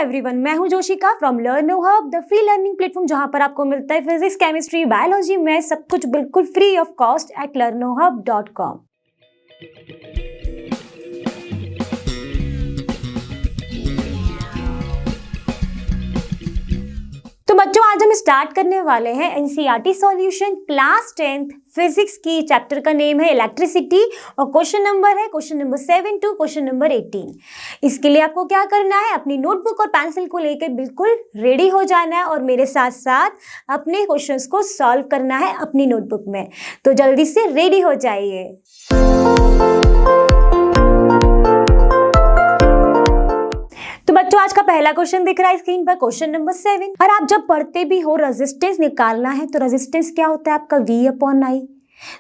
Everyone, मैं हूं Joshika from Learno Hub, the free learning platform जहां पर आपको मिलता है फिजिक्स, केमिस्ट्री, बायोलॉजी में सब कुछ बिल्कुल free of cost at learnohub.com। तो बच्चों, आज हम स्टार्ट करने वाले हैं NCERT solution class 10th physics की। चैप्टर का नेम है इलेक्ट्रिसिटी और क्वेश्चन नंबर है question number 7 to question number 18। इसके लिए आपको क्या करना है, अपनी नोटबुक और पेंसिल को लेकर बिल्कुल रेडी हो जाना है और मेरे साथ साथ अपने क्वेश्चंस को सॉल्व करना है अपनी नोटबुक में। तो जल्दी से रेडी हो जाइए। तो बच्चों, आज का पहला क्वेश्चन दिख रहा है स्क्रीन पर, क्वेश्चन नंबर 7। और आप जब पढ़ते भी हो रेजिस्टेंस निकालना है तो रेजिस्टेंस क्या होता है आपका V/I।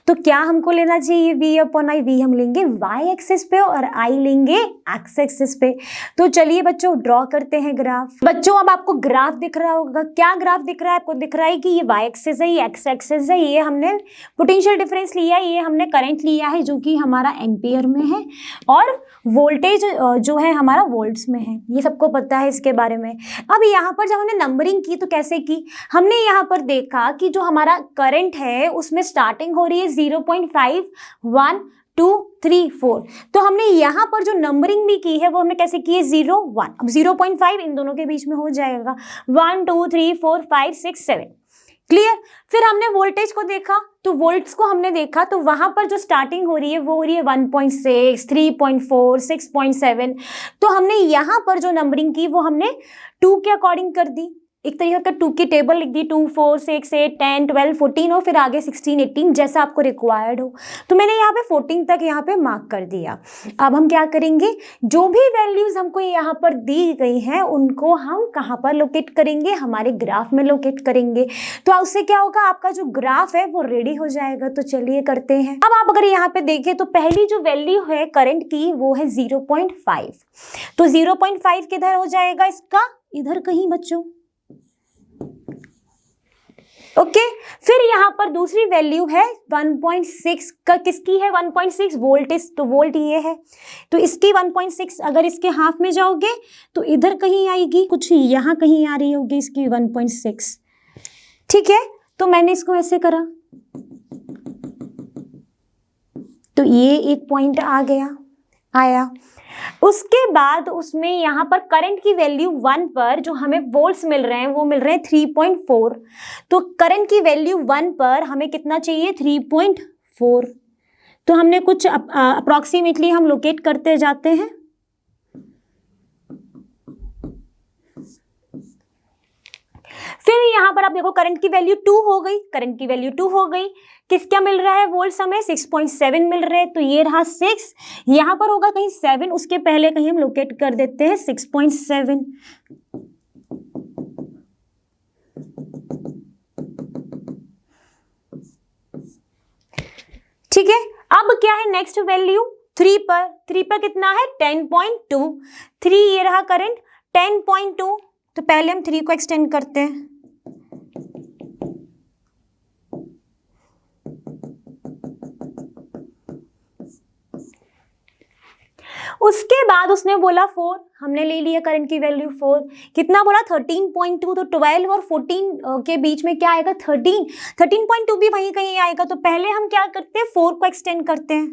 तो क्या हमको लेना चाहिए V/I। V हम लेंगे y एक्सिस पे और I लेंगे x एक्सिस पे। तो चलिए बच्चों ड्रॉ करते हैं ग्राफ। बच्चों अब आपको ग्राफ दिख रहा होगा, क्या ग्राफ दिख रहा है आपको? दिख रहा है कि ये y एक्सिस है, ये x एक्सिस है, ये हमने पोटेंशियल डिफरेंस लिया है, ये हमने करंट लिया है जो कि हमारा एम्पियर में है और वोल्टेज जो है हमारा वोल्ट्स में है। ये सबको पता है इसके बारे में। अब यहाँ पर जब हमने नंबरिंग की तो कैसे की, हमने यहाँ पर देखा कि जो हमारा करंट है उसमें स्टार्टिंग हो रही है 0.5 1 2 3 4। तो हमने यहाँ पर जो नंबरिंग भी की है वो हमने कैसे की है 0 1। अब 0.5 इन दोनों के बीच में हो जाएगा 1 2 3 4 5 6 7। क्लियर। फिर हमने वोल्टेज को देखा, तो वोल्ट्स को हमने देखा तो वहां पर जो स्टार्टिंग हो रही है वो हो रही है 1.6 3.4 6.7। तो हमने यहाँ पर जो नंबरिंग की वो हमने 2 के अकॉर्डिंग कर दी। एक तरीके का 2 की टेबल लिख दी, 2 4 6 8 10 12 14 और फिर आगे 16 18 जैसा आपको रिक्वायर्ड हो। तो मैंने यहाँ पे 14 तक यहाँ पे मार्क कर दिया। अब हम क्या करेंगे, जो भी वैल्यूज हमको यहाँ पर दी गई हैं उनको हम कहाँ पर लोकेट करेंगे, हमारे ग्राफ में लोकेट करेंगे। तो उससे क्या होगा, आपका जो ग्राफ है वो रेडी हो जाएगा। तो चलिए करते हैं। अब आप अगर यहाँ पे देखें तो पहली जो वैल्यू है करंट की वो है 0.5। तो 0.5 किधर हो जाएगा इसका, इधर कहीं बच्चों। ओके फिर यहाँ पर दूसरी वैल्यू है 1.6 का, किसकी है 1.6 वोल्टेज। तो वोल्ट ये है, तो इसकी 1.6 अगर इसके हाफ में जाओगे तो इधर कहीं आएगी, कुछ यहाँ कहीं आ रही होगी इसकी 1.6। ठीक है, तो मैंने इसको ऐसे करा तो ये एक पॉइंट आया। उसके बाद उसमें यहाँ पर करंट की वैल्यू 1 पर जो हमें वोल्ट्स मिल रहे हैं वो मिल रहे हैं 3.4। तो करंट की वैल्यू 1 पर हमें कितना चाहिए 3.4। तो हमने कुछ अप्रॉक्सीमेटली हम लोकेट करते जाते हैं। फिर यहाँ पर आप देखो करंट की वैल्यू 2 हो गई, करंट की वैल्यू 2 हो गई। किस क्या मिल रहा है वोल्ट्स हमें 6.7 मिल रहे हैं। तो ये रहा 6, यहाँ पर होगा कहीं 7, उसके पहले कहीं हम लोकेट कर देते हैं 6.7। ठीक है, अब क्या है नेक्स्ट वैल्यू 3 पर। 3 पर कितना है 10.2। 3 ये रहा करंट 10.2। तो पहले हम 3 को एक्सटेंड करते हैं। उसके बाद उसने बोला 4, हमने ले लिया करंट की वैल्यू 4। कितना बोला 13.2। तो 12 और 14 के बीच में क्या आएगा 13। 13.2 भी वहीं कहीं आएगा। तो पहले हम क्या करते हैं 4 को एक्सटेंड करते हैं।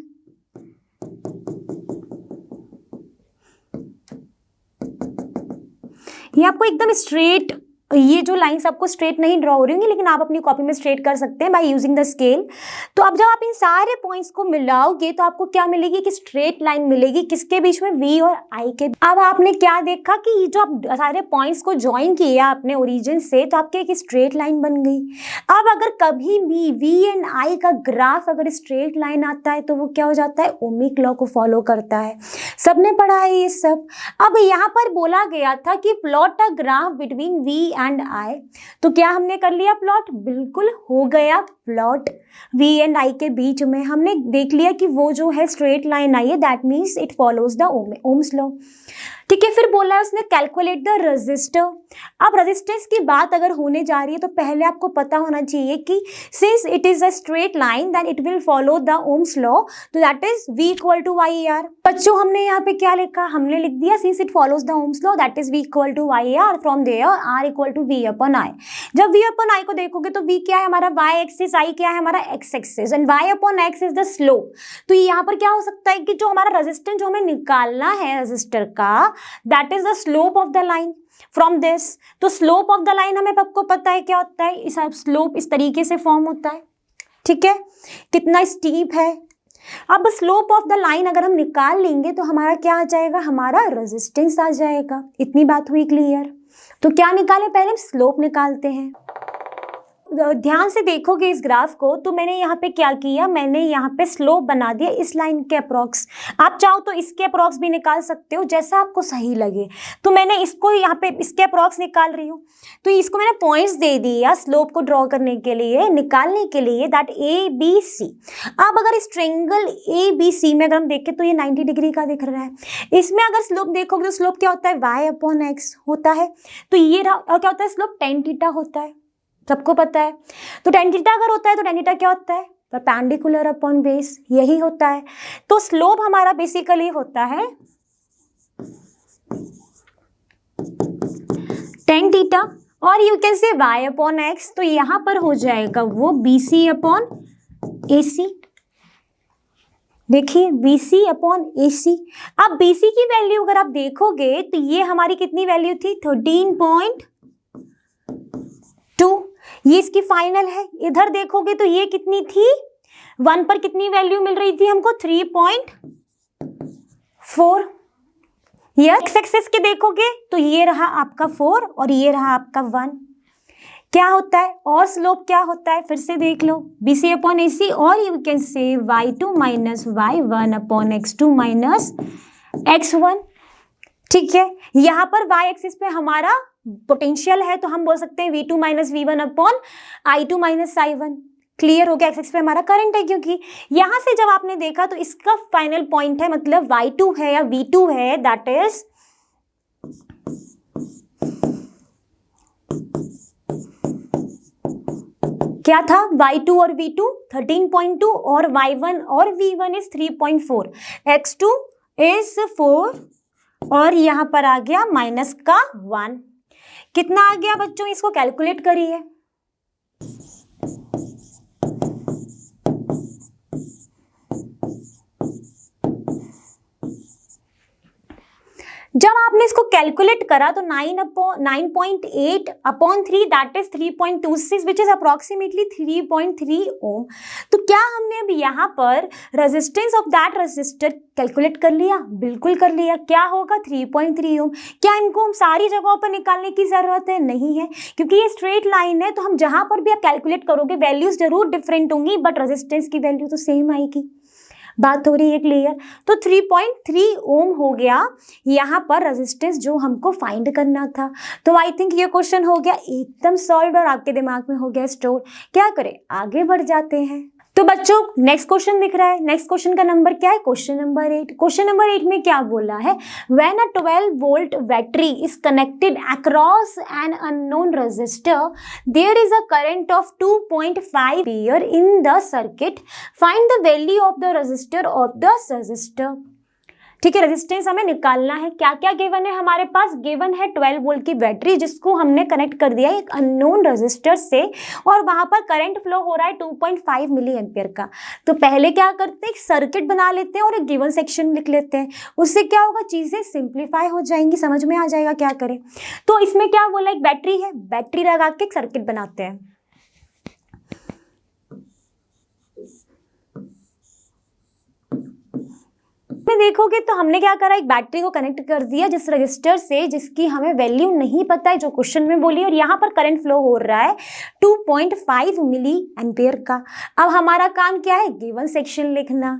ये आपको एकदम स्ट्रेट, ये जो लाइंस आपको स्ट्रेट नहीं ड्रॉ हो रही होंगी लेकिन आप अपनी कॉपी में स्ट्रेट कर सकते हैं बाय यूजिंग द स्केल। तो अब जब आप इन सारे पॉइंट्स को मिलाओगे तो आपको क्या मिलेगी कि स्ट्रेट लाइन मिलेगी, किसके बीच में V और I के। अब आपने क्या देखा कि ये जो आप सारे पॉइंट्स को ज्वाइन किया आपने ओरिजिन से तो आपके एक स्ट्रेट लाइन बन गई। अब अगर कभी भी V एंड I का ग्राफ अगर स्ट्रेट लाइन आता है तो वो क्या हो जाता है, ओमिक लॉ को फॉलो करता है। सबने पढ़ा है ये सब। अब यहाँ पर बोला गया था कि plot a graph between V and I। तो क्या हमने कर लिया प्लॉट, बिल्कुल हो गया प्लॉट V एंड I के बीच में हमने देख लिया कि वो जो है स्ट्रेट लाइन आई है, that means it follows the Ohm's law. ठीक है, फिर बोला है उसने कैलकुलेट द रेजिस्टर। अब रेजिस्टेंस की बात अगर होने जा रही है तो पहले आपको पता होना चाहिए कि since it is a straight line then it will follow the Ohm's law, तो that is V equal to I R. बच्चों हमने यहाँ पे क्या लिखा, हमने लिख दिया since it follows the Ohm's law that is V equal to I R, from there R equal to V upon I। जब V अपन I को देखोगे तो V क्या है हमारा y एक्सिस, I क्या है हमारा x axis, and y upon x is the slope. तो यहाँ पर क्या हो सकता है कि जो हमारा रेजिस्टेंस जो हमें निकालना है रेजिस्टर का, that is the slope of the line from this. तो स्लोप ऑफ द लाइन हमें आपको पता है क्या होता है, इस स्लोप इस तरीके से फॉर्म होता है। ठीक है, कितना स्टीप है। अब स्लोप ऑफ द लाइन अगर हम निकाल लेंगे तो हमारा क्या आ जाएगा, हमारा रेजिस्टेंस आ जाएगा। इतनी बात हुई क्लियर। तो क्या निकाले, पहले हम स्लोप निकालते हैं। ध्यान से देखोगे इस ग्राफ को तो मैंने यहाँ पे क्या किया, मैंने यहाँ पे स्लोप बना दिया इस लाइन के अप्रॉक्स। आप चाहो तो इसके अप्रॉक्स भी निकाल सकते हो, जैसा आपको सही लगे। तो मैंने इसको यहाँ पे इसके अप्रॉक्स निकाल रही हूँ, तो इसको मैंने पॉइंट्स दे दिया स्लोप को ड्रॉ करने के लिए, निकालने के लिए, दैट ABC। अब अगर इस ट्रायंगल ABC में अगर हम देखें तो ये 90 डिग्री का दिख रहा है। इसमें अगर स्लोप देखोगे तो स्लोप क्या होता है, y अपॉन x होता है। तो ये क्या होता है, स्लोप tan थीटा होता है, सबको पता है। तो tan थीटा अगर होता है तो tan थीटा क्या होता है, परपेंडिकुलर अपॉन बेस, यही होता है। तो स्लोप हमारा बेसिकली होता है tan थीटा, और यू कैन से y अपॉन एक्स। तो यहां पर हो जाएगा वो BC अपॉन AC। देखिए BC अपॉन AC। अब BC की वैल्यू अगर आप देखोगे तो ये हमारी कितनी वैल्यू थी, 13.2। ये इसकी फाइनल है। इधर देखोगे तो ये कितनी थी, 1 पर कितनी वैल्यू मिल रही थी हमको, 3.4। ये एक्स एक्सिस के देखोगे तो ये रहा आपका 4 और ये रहा आपका 1। क्या होता है, और स्लोप क्या होता है, फिर से देख लो, BC अपॉन AC, और यू कैन से y2 minus y1 upon x2 minus x1। ठीक है, यहाँ पर y एक्सिस पे हमारा पोटेंशियल है तो हम बोल सकते हैं V2 minus V1 upon I2 minus I1। Clear हो गया, एक्स एक्सिस पे हमारा करंट है, क्योंकि यहां से जब आपने देखा तो इसका फाइनल पॉइंट है, मतलब Y2 है या V2 है, दैट इज क्या था, Y2 और V2 13.2 और Y1 और V1 इज 3.4, X2 इज 4 और यहां पर आ गया माइनस का 1। कितना आ गया बच्चों, इसको कैलकुलेट करिए। जब आपने इसको कैलकुलेट करा तो 9.8 upon 3 that is 3.26 which is approximately 3.3 ohm. तो क्या हमने अब यहाँ पर resistance of that resistor calculate कर लिया, बिल्कुल कर लिया। क्या होगा, 3.3 ओम। क्या इनको हम सारी जगहों पर निकालने की जरूरत है, नहीं है, क्योंकि ये स्ट्रेट लाइन है। तो हम जहां पर भी आप कैलकुलेट करोगे वैल्यूज जरूर डिफरेंट होंगी बट रेजिस्टेंस की वैल्यू तो सेम आएगी। बात हो रही है क्लियर। तो 3.3 ओम हो गया यहाँ पर रेजिस्टेंस जो हमको फाइंड करना था। तो आई थिंक ये क्वेश्चन हो गया एकदम सॉल्व और आपके दिमाग में हो गया स्टोर। क्या करें, आगे बढ़ जाते हैं। तो बच्चों नेक्स्ट क्वेश्चन दिख रहा है, नेक्स्ट क्वेश्चन का नंबर क्या है, क्वेश्चन नंबर 8। क्वेश्चन नंबर 8 में क्या बोला है, when a 12 volt battery is connected across an unknown resistor there is a current of 2.5 ampere in the circuit, find the value of the resistor of the resistor. ठीक है, resistance हमें निकालना है। क्या क्या गिवन है हमारे पास, गिवन है 12 वोल्ट की बैटरी जिसको हमने कनेक्ट कर दिया एक अननोन रेजिस्टर से और वहां पर करंट फ्लो हो रहा है 2.5 मिली एम्पियर का। तो पहले क्या करते हैं, एक सर्किट बना लेते हैं और एक गिवन सेक्शन लिख लेते हैं। उससे क्या होगा, चीजें सिंप्लीफाई हो जाएंगी, समझ में आ जाएगा क्या करें। तो इसमें क्या बोला, एक बैटरी है, बैटरी लगा के एक सर्किट बनाते हैं। में देखोगे तो हमने क्या करा, एक बैटरी को कनेक्ट कर दिया जिस रजिस्टर से जिसकी हमें वैल्यू नहीं पता है जो क्वेश्चन में बोली, और यहाँ पर करंट फ्लो हो रहा है 2.5 मिली एम्पियर का। अब हमारा काम क्या है, गिवन सेक्शन लिखना।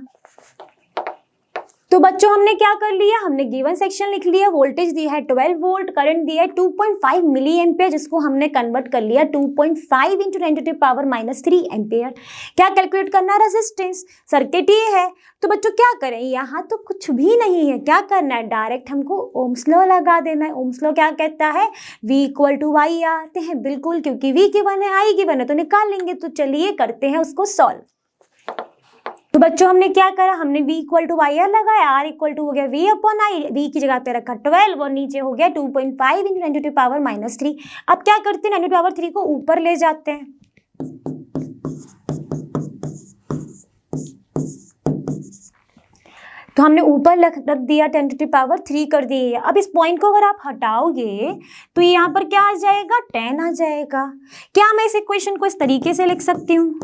तो बच्चों हमने क्या कर लिया, हमने गिवन सेक्शन लिख लिया, वोल्टेज दिया है 12 वोल्ट, करंट दिया है 2.5 मिली एम्पियर, जिसको हमने कन्वर्ट कर लिया 2.5 इंटू 10⁻³ एम्पियर। क्या कैलकुलेट करना है, रेजिस्टेंस। सर्किट ये है, तो बच्चों क्या करें, यहाँ तो कुछ भी नहीं है, क्या करना है, डायरेक्ट हमको ओम्स लॉ लगा देना है। ओम्स लॉ क्या कहता है, V = I आते हैं, बिल्कुल, क्योंकि V गिवन है, I गिवन है, तो निकाल लेंगे। तो चलिए करते हैं उसको सॉल्व। तो बच्चों हमने क्या करा, हमने V = IR लगाया, R = हो गया V/I, V की जगह पे रखा 12 और नीचे हो गया 2.5 इंटू 10⁻³ अब क्या करते हैं, 10⁻³ को ऊपर ले जाते हैं। तो हमने ऊपर रख दिया 10⁻³ कर दिए। अब इस पॉइंट को अगर आप हटाओगे तो यहाँ पर क्या आ जाएगा, 10 आ जाएगा। क्या मैं इस इक्वेशन को इस तरीके से लिख सकती हूँ,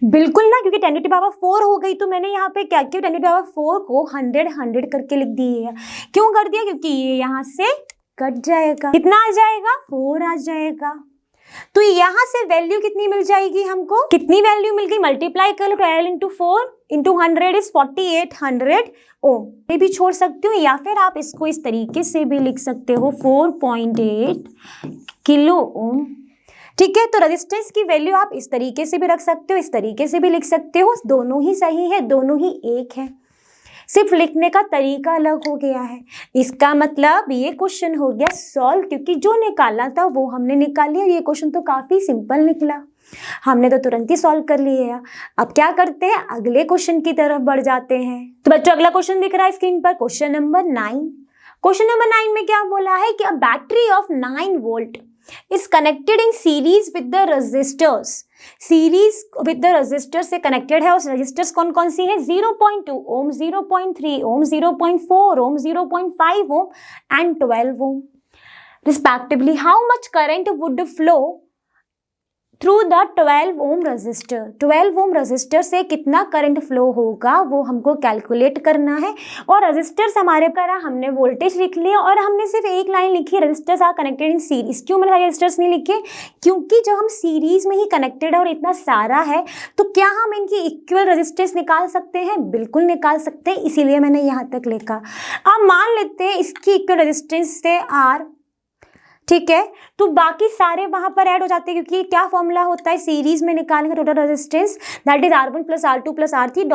बिल्कुल ना, क्योंकि 10⁻⁴ हो गई। तो मैंने यहाँ पे क्या किया, 10⁻⁴ को 100 करके लिख दी है। क्यों कर दिया, क्योंकि ये यहाँ से कट जाएगा, कितना आ जाएगा, 4 आ जाएगा। तो यहाँ से वैल्यू कितनी मिल जाएगी हमको, कितनी वैल्यू मिल गई, मल्टीप्लाई कर लो, 12 इंटू 4 इंटू 100 इज 4800 ओम। ये भी छोड़ सकती हूँ, या फिर आप इसको इस तरीके से भी लिख सकते हो 4.8 किलो ओम। ठीक है, तो रेजिस्टेंस की वैल्यू आप इस तरीके से भी रख सकते हो, इस तरीके से भी लिख सकते हो, दोनों ही सही है, दोनों ही एक है, सिर्फ लिखने का तरीका अलग हो गया है। इसका मतलब ये क्वेश्चन हो गया सॉल्व, क्योंकि जो निकालना था वो हमने निकाल लिया। ये क्वेश्चन तो काफी सिंपल निकला, हमने तो तुरंत ही सॉल्व कर लिया। अब क्या करते हैं, अगले क्वेश्चन की तरफ बढ़ जाते हैं। तो बच्चों अगला क्वेश्चन दिख रहा है स्क्रीन पर, क्वेश्चन नंबर 9। क्वेश्चन नंबर 9 में क्या बोला है कि a battery of 9 volt is connected in series with the resistors। Series with the resistor से कनेक्टेड है, और रजिस्टर्स कौन कौन सी है, 0.2 ohm, 0.3 ohm, 0.4 ohm, 0.5 ohm and 12 ohm respectively. How much current would flow through the 12 ohm resistor. 12 ohm resistor से कितना current flow होगा वो हमको कैलकुलेट करना है। और रजिस्टर्स हमारे पर हमने वोल्टेज लिख लिया, और हमने सिर्फ एक लाइन लिखी है, resistors are connected in series. क्यों मैंने रजिस्टर्स नहीं लिखे, क्योंकि जब हम सीरीज में ही कनेक्टेड है और इतना सारा है, तो क्या हम इनकी इक्वल रजिस्टेंस निकाल सकते हैं, बिल्कुल निकाल सकते हैं, इसीलिए मैंने यहाँ तक लिखा। अब मान लेते हैं इसकी इक्वल रजिस्टेंस से आर, ठीक है, तो बाकी सारे वहां पर ऐड हो जाते हैं, क्योंकि क्या फॉर्मूला होता है सीरीज में निकालने का total resistance, that is R1 + R2 + R3 ...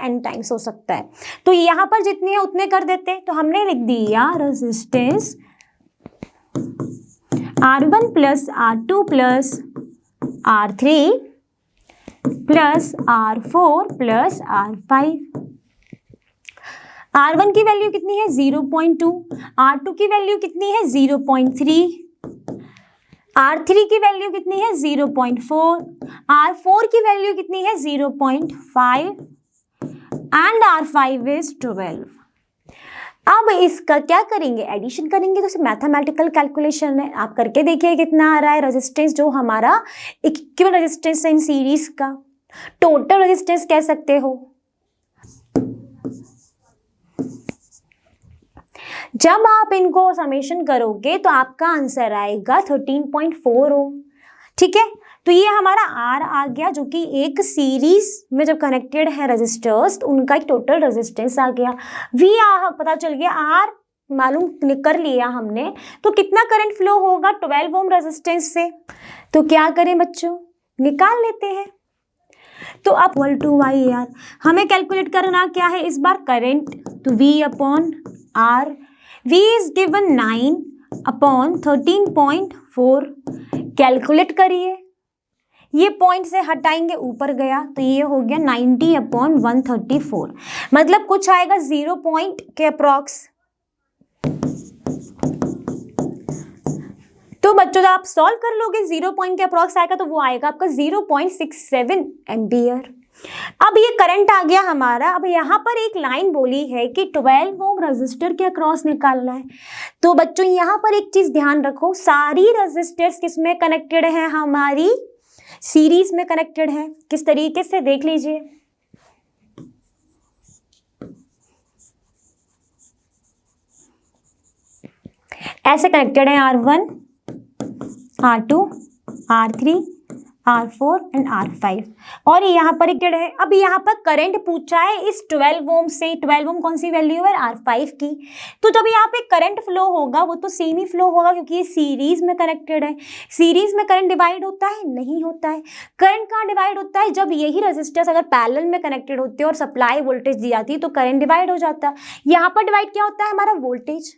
n times हो सकता है। तो यहाँ पर जितने हैं उतने कर देते हैं। तो हमने लिख दिया resistance R1 + R2 + R3 + R4 + R5। R1 की वैल्यू कितनी है, 0.2, R2 की वैल्यू कितनी है, 0.3, R3 की वैल्यू कितनी है, 0.4, R4 की वैल्यू कितनी है, 0.5 एंड R5 इज 12। अब इसका क्या करेंगे, एडिशन करेंगे, तो मैथमेटिकल कैलकुलेशन है, आप करके देखिए कितना आ रहा है रेजिस्टेंस, जो हमारा इक्वल रेजिस्टेंस है इन सीरीज का, टोटल रेजिस्टेंस कह सकते हो। जब आप इनको समेशन करोगे तो आपका आंसर आएगा 13.4 ओम। ठीक है, तो ये हमारा R आ गया, जो कि एक सीरीज में जब कनेक्टेड है रजिस्टर्स तो उनका एक टोटल रेजिस्टेंस आ गया। V पता चल गया, R मालूम कर लिया हमने, तो कितना करंट फ्लो होगा 12 ओम रेजिस्टेंस से। तो क्या करें बच्चों, निकाल लेते हैं। तो अब =IR हमें कैलकुलेट करना क्या है इस बार, करंट, तो V/R, V is given 9/13.4, calculate करिए, ये पॉइंट से हटाएंगे ऊपर गया तो ये हो गया 90/134, मतलब कुछ आएगा 0 पॉइंट के अप्रॉक्स। तो बच्चों जब आप सॉल्व कर लोगे 0 पॉइंट के अप्रॉक्स आएगा, तो वो आएगा आपका 0.67 एम्पियर। अब ये करंट आ गया हमारा। अब यहाँ पर एक लाइन बोली है कि 12 ओम रजिस्टर के अक्रॉस निकालना है। तो बच्चों यहाँ पर एक चीज ध्यान रखो, सारी रजिस्टर्स किसमें कनेक्टेड है, हमारी सीरीज में कनेक्टेड है। किस तरीके से देख लीजिए, ऐसे कनेक्टेड है R1, R2, R3, R4 and R5 और यहाँ पर एक है। अब यहाँ पर करंट पूछा है इस 12 ओम से। 12 ओम कौन सी वैल्यू है? R5 की। तो जब यहाँ पे करंट फ्लो होगा वो तो सेम ही फ्लो होगा क्योंकि ये सीरीज में कनेक्टेड है। सीरीज में करंट डिवाइड होता है? नहीं होता है। करंट कहाँ डिवाइड होता है? जब यही रेजिस्टर्स अगर पैरेलल में कनेक्टेड होते हैं और सप्लाई वोल्टेज दी जाती है तो करंट डिवाइड हो जाता है। यहाँ पर डिवाइड क्या होता है? हमारा वोल्टेज।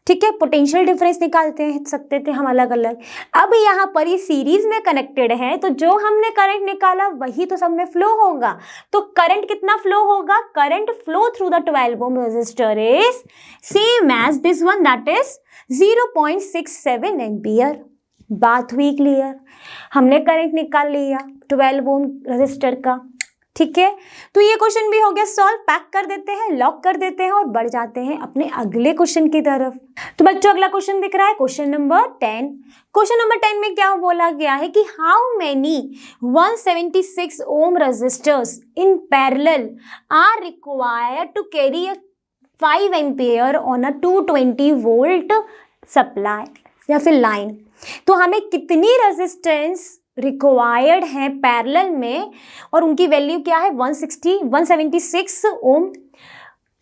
ठीक है, पोटेंशियल डिफरेंस निकालते हैं सकते थे हम अलग अलग। अब यहाँ पर ये सीरीज में कनेक्टेड है तो जो हमने करंट निकाला वही तो सब में फ्लो होगा। तो करंट कितना फ्लो होगा? Current flow through the 12 ohm resistor is same as this one, that is 0.67 ampere. बात हुई क्लियर? हमने करंट निकाल लिया 12 ओम रेजिस्टर का। ठीक है, तो ये क्वेश्चन भी हो गया सॉल्व। पैक कर देते हैं, लॉक कर देते हैं और बढ़ जाते हैं अपने अगले क्वेश्चन की तरफ। तो बच्चों अगला क्वेश्चन दिख रहा है क्वेश्चन नंबर 10। क्वेश्चन नंबर 10 में क्या बोला गया है कि how many 176 ohm resistors in parallel are required to carry 5 ampere on a 220 volt supply या फिर लाइन। तो हमें कितनी रेजिस्टेंस रिक्वायर्ड है पैरेलल में और उनकी वैल्यू क्या है? 176 ओम,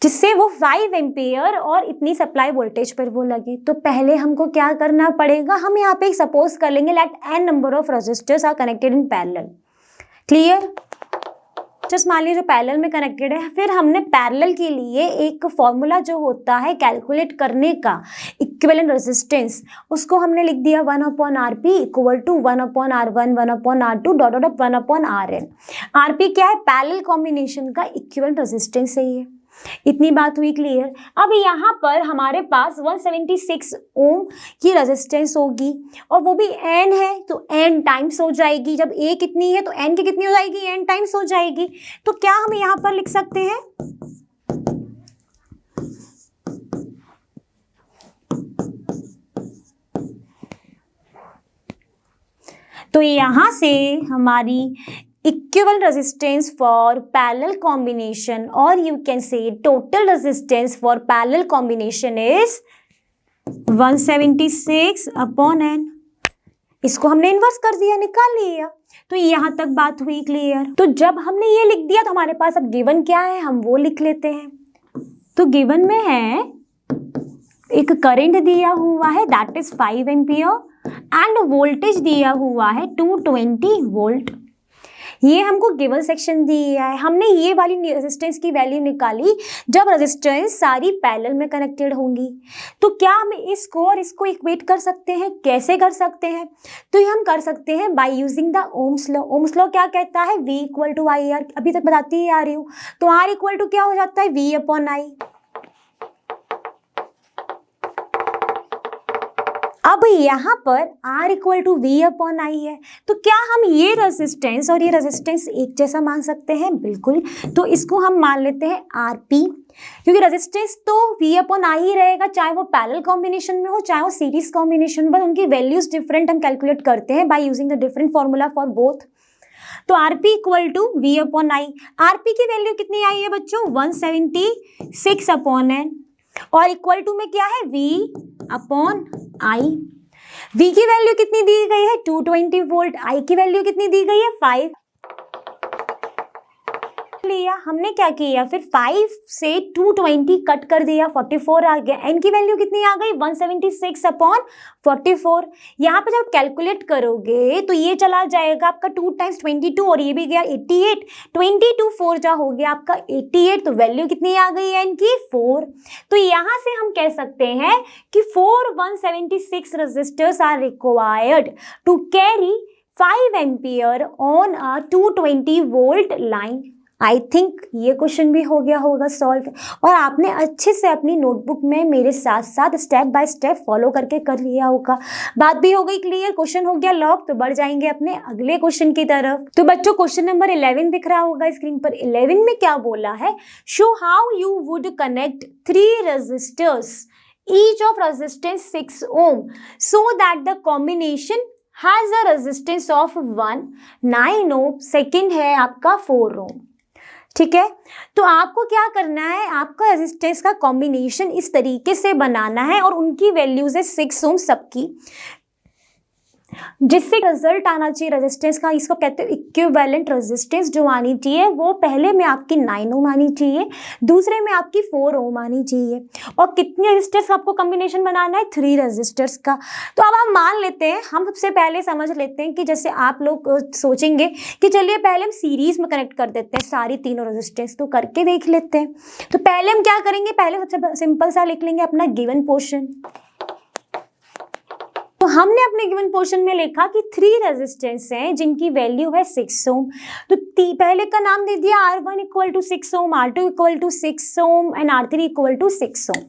जिससे वो 5 एम्पियर और इतनी सप्लाई वोल्टेज पर वो लगे। तो पहले हमको क्या करना पड़ेगा? हम यहाँ पे सपोज कर लेंगे let n number of resistors are connected in parallel. Clear? Just मान लीजिए जो पैरेलल में कनेक्टेड है। फिर हमने पैरेलल के लिए एक फॉर्मूला जो होता है कैलकुलेट करने का इक्विवेलेंट रेजिस्टेंस, उसको हमने लिख दिया 1/RP equal to 1/R1 1/R2 dot dot 1/RN। RP क्या है? पैरेलल कॉम्बिनेशन का इक्विवेलेंट रेजिस्टेंस है ये। इतनी बात हुई क्लियर? अब यहाँ पर हमारे पास 176 ओम की रेजिस्टेंस होगी और वो भी n है तो n टाइम्स हो जाएगी। जब a कितनी है तो n की कितनी हो जाएगी? n टाइम्स हो जाएगी। तो क्या हम यहाँ पर लिख सकते हैं? तो यहाँ से हमारी equivalent resistance for parallel combination or you can say total resistance for parallel combination is 176/n। इसको हमने इन्वर्स कर दिया, निकाल लिया। तो यहाँ तक बात हुई क्लियर? तो जब हमने ये लिख दिया तो हमारे पास अब गिवन क्या है हम वो लिख लेते हैं। तो गिवन में है एक करंट दिया हुआ है that is 5 ampere end voltage दिया हुआ है 220 वोल्ट। ये हमको गिवन सेक्शन दिया है। हमने ये वाली रेजिस्टेंस की वैल्यू निकाली जब रेजिस्टेंस सारी पैरेलल में कनेक्टेड होंगी। तो क्या हम इसको और इसको इक्वेट कर सकते हैं? कैसे कर सकते हैं? तो ये हम कर सकते हैं by using the Ohm's law. Ohm's law क्या कहता है? V = IR। अभी तक बताती ही आ रही हूँ। तो R = क्या हो जाता है? V/I। अब यहाँ पर R = V/I है। तो क्या हम ये रेजिस्टेंस और ये रेजिस्टेंस एक जैसा मान सकते हैं? बिल्कुल। तो इसको हम मान लेते हैं RP, क्योंकि रेजिस्टेंस तो V/I ही रहेगा, चाहे वो पैरेलल कॉम्बिनेशन में हो चाहे वो सीरीज कॉम्बिनेशन में। उनकी वैल्यूज डिफरेंट हम कैलकुलेट करते हैं by using the different formula for both. तो RP = V/I। RP की वैल्यू कितनी आई है बच्चों? 176/n और इक्वल टू में क्या है? V/I। V की वैल्यू कितनी दी गई है? 220 वोल्ट। I की वैल्यू कितनी दी गई है? 5 लिया। हमने क्या किया फिर? 5 से 220 कट कर दिया, 44 आ गया। n की वैल्यू कितनी आ गई? 176/44। यहाँ पे जब कैलकुलेट करोगे तो ये चला जाएगा आपका 2 × 22 और ये भी गया 88। 22 4 जा हो गया आपका 88। तो वैल्यू कितनी आ गई है n की? 4। तो यहाँ से हम कह सकते हैं कि 176 resistors are required to carry 5 ampere on a 220 volt line. I think ये क्वेश्चन भी हो गया होगा सॉल्व और आपने अच्छे से अपनी नोटबुक में मेरे साथ साथ स्टेप बाय स्टेप फॉलो करके कर लिया होगा। बात भी हो गई क्लियर? क्वेश्चन हो गया लॉक। तो बढ़ जाएंगे अपने अगले क्वेश्चन की तरफ। तो बच्चों क्वेश्चन नंबर 11 दिख रहा होगा स्क्रीन पर। 11 में क्या बोला है? Show how you would connect 3 resistors each of resistance 6 ohm so that the combination has a resistance of 9 ohm. Second है आपका 4 ओम। ठीक है, तो आपको क्या करना है? आपका रेजिस्टेंस का कॉम्बिनेशन इस तरीके से बनाना है और उनकी वैल्यूज है 6 ओम सबकी। जिससे रिजल्ट आना चाहिए रेजिस्टेंस का, इसको कहते हैं इक्विवेलेंट रेजिस्टेंस जो आनी चाहिए वो पहले में आपकी 9 ओम आनी चाहिए, दूसरे में आपकी 4 ओम आनी चाहिए। और कितने रेजिस्टर्स आपको कॉम्बिनेशन बनाना है, 3 रेजिस्टर्स का। तो अब हम मान लेते हैं, हम सबसे पहले समझ लेते हैं कि जैसे आप लोग सोचेंगे कि चलिए पहले हम सीरीज में कनेक्ट कर देते हैं सारी तीनों रेजिस्टेंस, तो करके देख लेते हैं। तो पहले हम क्या करेंगे, पहले सबसे सिंपल सा लिख लेंगे अपना गिवन पोर्शन। तो हमने अपने गिवन पोर्शन में लिखा कि 3 रेजिस्टेंस हैं जिनकी वैल्यू है 6 ओम। तो पहले का नाम दे दिया R1 equal to 6 ohm, R2 equal to 6 ohm and R3 equal to 6 ohm.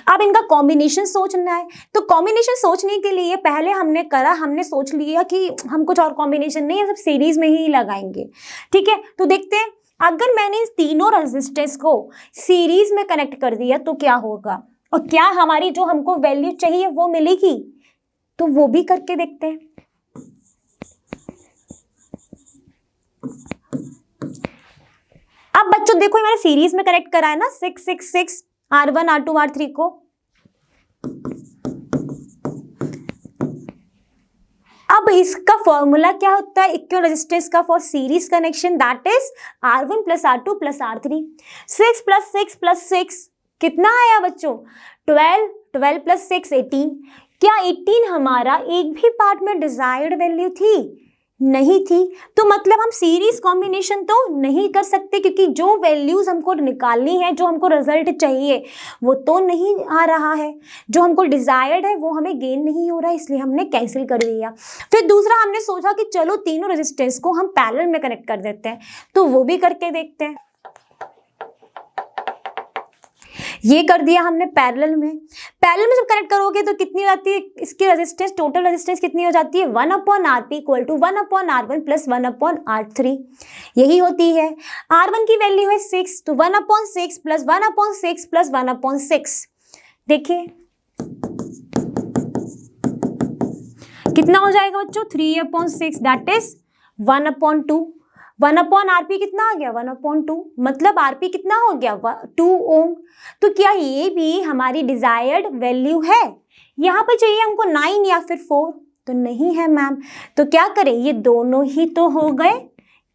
अब इनका कॉम्बिनेशन सोचना है। तो कॉम्बिनेशन सोचने के लिए पहले हमने सोच लिया कि हम कुछ और कॉम्बिनेशन नहीं है, सब सीरीज में ही लगाएंगे। ठीक है, तो देखते हैं अगर मैंने इस तीनों रेजिस्टेंस को सीरीज में कनेक्ट कर दिया तो क्या होगा, और क्या हमारी जो हमको वैल्यू चाहिए वो मिलेगी, तो वो भी करके देखते हैं। अब बच्चों देखो मैंने सीरीज में कनेक्ट करा है ना 6 6 6 R1 R2 R3 को। अब इसका फॉर्मूला क्या होता है इक्वल रेजिस्टेंस का for series connection, that is R1 plus R2 plus R3। 6 plus 6 plus 6 कितना आया बच्चों, 12, 12 प्लस 6 18। क्या 18 हमारा एक भी पार्ट में डिजायर्ड वैल्यू थी, नहीं थी। तो मतलब हम सीरीज कॉम्बिनेशन तो नहीं कर सकते, क्योंकि जो वैल्यूज हमको निकालनी है, जो हमको रिजल्ट चाहिए वो तो नहीं आ रहा है, जो हमको डिजायर्ड है वो हमें गेन नहीं हो रहा है, इसलिए हमने कैंसिल कर दिया। फिर दूसरा हमने सोचा कि चलो तीनों रेजिस्टेंस को हम पैरेलल में कनेक्ट कर देते हैं, तो वो भी करके देखते हैं। ये कर दिया हमने पैरेलल में। पैरेलल में जब कनेक्ट करोगे तो कितनी हो जाती है इसकी रेजिस्टेंस, टोटल रेजिस्टेंस कितनी हो जाती है, 1/Rp equal to 1/R1 plus 1/R3। यही होती है। R1 की वैल्यू है 6, तो 1/6 प्लस 1/6 प्लस 1/6। देखिए कितना हो जाएगा बच्चों, 3/6 दैट इज 1/2। 1/Rp कितना आ गया, 1/2, मतलब Rp कितना हो गया 2 ओम। तो क्या ये भी हमारी डिजायर्ड वैल्यू है, यहाँ पर चाहिए हमको 9 या फिर 4, तो नहीं है मैम। तो क्या करें, ये दोनों ही तो हो गए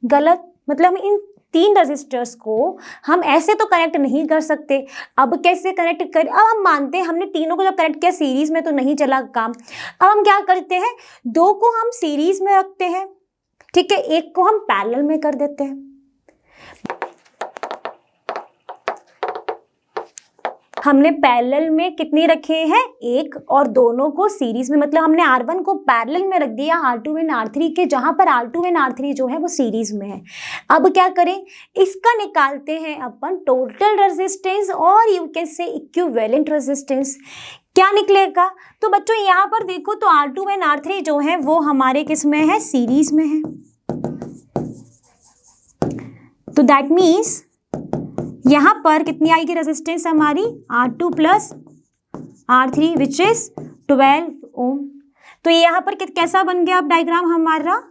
गलत। मतलब इन 3 रजिस्टर्स को हम ऐसे तो कनेक्ट नहीं कर सकते। अब कैसे कनेक्ट करें, अब हम मानते हैं हमने तीनों को जब कनेक्ट किया सीरीज में तो नहीं चला काम। अब हम क्या करते हैं, 2 को हम सीरीज में रखते हैं, ठीक है, एक को हम पैरेलल में कर देते हैं। हमने पैरेलल में कितनी रखे हैं, 1, और दोनों को सीरीज में, मतलब हमने R1 को पैरेलल में रख दिया R2 एंड R3 के, जहां पर R2 एंड R3 जो है वो सीरीज में है। अब क्या करें, इसका निकालते हैं अपन टोटल रेजिस्टेंस और यू कैन से इक्विवेलेंट रेजिस्टेंस। क्या निकलेगा, तो बच्चों यहाँ पर देखो तो R2 एंड R3 जो है वो हमारे किस में है, सीरीज में है। तो दैट मीन्स यहाँ पर कितनी आएगी रेजिस्टेंस हमारी, R2 plus R3 which is 12 ओम। तो यहाँ पर कैसा बन गया अब डायग्राम हमारा,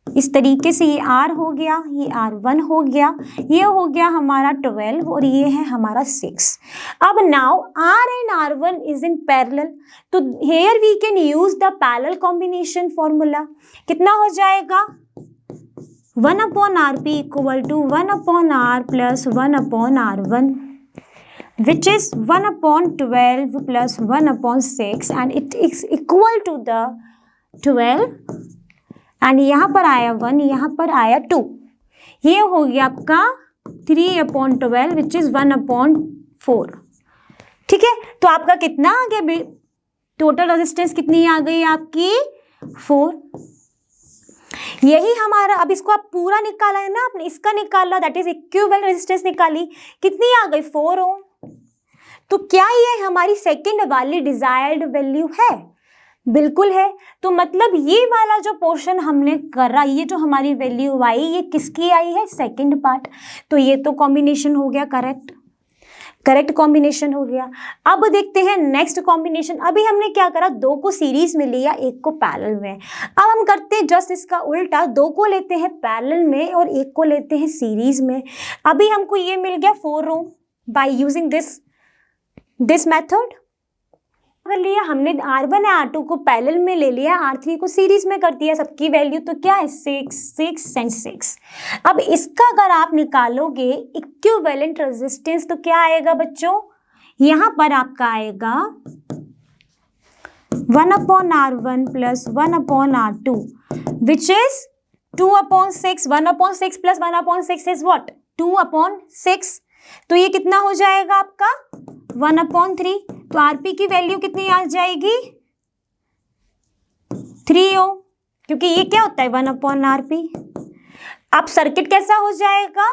इस तरीके से ये R हो गया, ये R1 हो गया, ये हो गया हमारा 12 और ये है हमारा 6। अब now R and R1 is in parallel, तो here we can use the parallel combination formula. कितना हो जाएगा, 1/Rp equal to 1/R plus 1/R1 which is 1/12 plus 1/6 and it is equal to the 12 and यहाँ पर आया 1, यहाँ पर आया 2। ये हो गया आपका 3/12 विच इज 1/4। ठीक है, तो आपका कितना आ गया, टोटल रेजिस्टेंस कितनी आ गई आपकी, 4। यही हमारा, अब इसको आप पूरा निकाला है ना आपने, इसका निकाला दैट इज इक्विवेलेंट रेजिस्टेंस निकाली, कितनी आ गई 4 ओम। तो क्या ये हमारी सेकंड वाली डिजायर्ड वैल्यू है, बिल्कुल है। तो मतलब ये वाला जो पोर्शन हमने करा, ये जो हमारी वैल्यू आई ये किसकी आई है, सेकंड पार्ट। तो ये तो कॉम्बिनेशन हो गया करेक्ट कॉम्बिनेशन हो गया। अब देखते हैं नेक्स्ट कॉम्बिनेशन। अभी हमने क्या करा, 2 को सीरीज में लिया, 1 को पैरेलल में। अब हम करते हैं जस्ट इसका उल्टा, 2 को लेते हैं पैरेलल में और 1 को लेते हैं सीरीज में। अभी हमको ये मिल गया 4 ओम बाय यूजिंग दिस मेथड। कर लिया हमने, R1 है R2 को पैरेलल में ले लिया, R3 को सीरीज में कर दिया, सबकी वैल्यू तो क्या है 6 6 एंड 6। अब इसका अगर आप निकालोगे इक्विवेलेंट रेजिस्टेंस तो क्या आएगा बच्चों, यहाँ पर आपका आएगा 1/R1 plus 1/R2 which is 2/6। 1/6 plus 1/6 is what 2/6। तो ये कितना हो जाएगा आपका 1/3। तो आरपी की वैल्यू कितनी आ जाएगी 3 ओम, क्योंकि ये क्या होता है 1/RP। अब सर्किट कैसा हो जाएगा,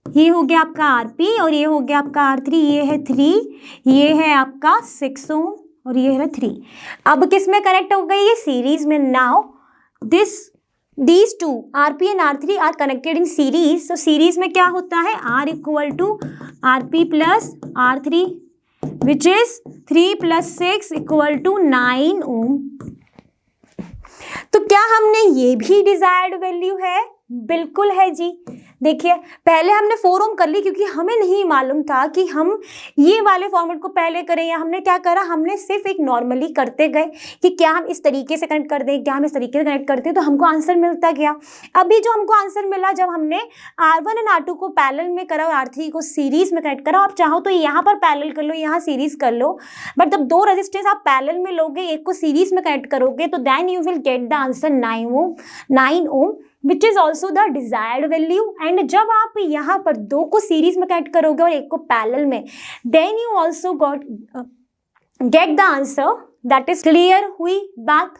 ये हो गया आपका आरपी और ये हो गया आपका R3, ये है 3, ये है आपका 6 ओम और ये है 3। अब किस में कनेक्ट हो गई ये सीरीज में। Now these two RP and R3 are connected in series। तो सीरीज में क्या होता है R equal to RP plus R3 which is 3 + 6 equal to 9 ohm. तो क्या हमने ये भी डिजायर्ड वैल्यू है, बिल्कुल है जी। देखिए पहले हमने 4 ओम कर ली क्योंकि हमें नहीं मालूम था कि हम ये वाले फॉर्मेट को पहले करें या हमने क्या करा, हमने सिर्फ एक नॉर्मली करते गए कि क्या हम इस तरीके से कनेक्ट कर दें, क्या हम इस तरीके से कनेक्ट करते हैं, तो हमको आंसर मिलता गया। अभी जो हमको आंसर मिला जब हमने R1 एंड R2 को पैरेलल में करा और R3 को सीरीज में कनेक्ट करा, और चाहो तो यहाँ पर पैरेलल कर लो, यहाँ सीरीज कर लो, बट जब दो रेजिस्टेंस आप पैरेलल में लोगे, एक को सीरीज में कनेक्ट करोगे, तो then you will get the answer 9 ohm which is also the desired value. And जब आप यहाँ पर दो को सीरीज में कनेक्ट करोगे और एक को पैरेलल में, then you also get the answer. That is clear हुई बात,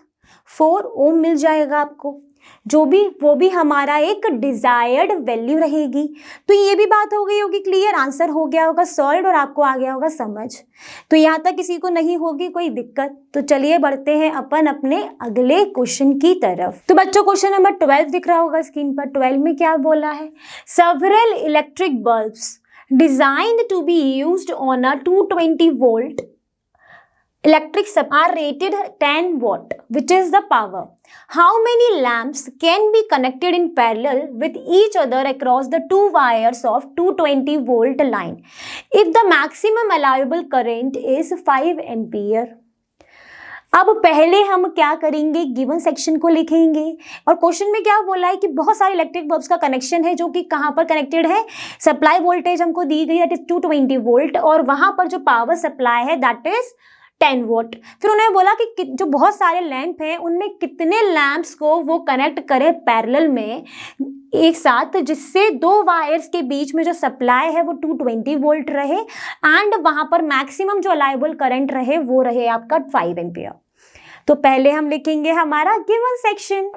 4 ओम मिल जाएगा आपको, जो भी वो भी हमारा एक डिजायर्ड वैल्यू रहेगी। तो ये भी बात हो गई होगी क्लियर, आंसर हो गया होगा सॉल्व और आपको आ गया होगा समझ। तो यहाँ तक किसी को नहीं होगी कोई दिक्कत। तो चलिए बढ़ते हैं अपन अपने अगले क्वेश्चन की तरफ। तो बच्चों क्वेश्चन नंबर 12 दिख रहा होगा स्क्रीन पर। 12 में क्या बोला है, several electric bulbs designed to be used on a 220 volt electric supply are rated 10 watt, which is the power. How many lamps can be connected in parallel with each other across the two wires of 220 volt line if the maximum allowable current is 5 ampere? अब पहले हम क्या करेंगे, given section को लिखेंगे और question में क्या बोला है कि बहुत सारे इलेक्ट्रिक बल्ब्स का कनेक्शन है जो कि कहाँ पर कनेक्टेड है, सप्लाई वोल्टेज हमको दी गई दैट इज 220 वोल्ट और वहां पर जो पावर सप्लाई है दैट इज 10 वोट। फिर उन्होंने बोला कि जो बहुत सारे लैंप हैं उनमें कितने लैंप्स को वो कनेक्ट करें पैरेलल में एक साथ, जिससे दो वायर्स के बीच में जो सप्लाई है वो 220 वोल्ट रहे एंड वहां पर मैक्सिमम जो अलाउबल करंट रहे वो रहे आपका 5 एम्पियर। तो पहले हम लिखेंगे हमारा गिवन सेक्शन।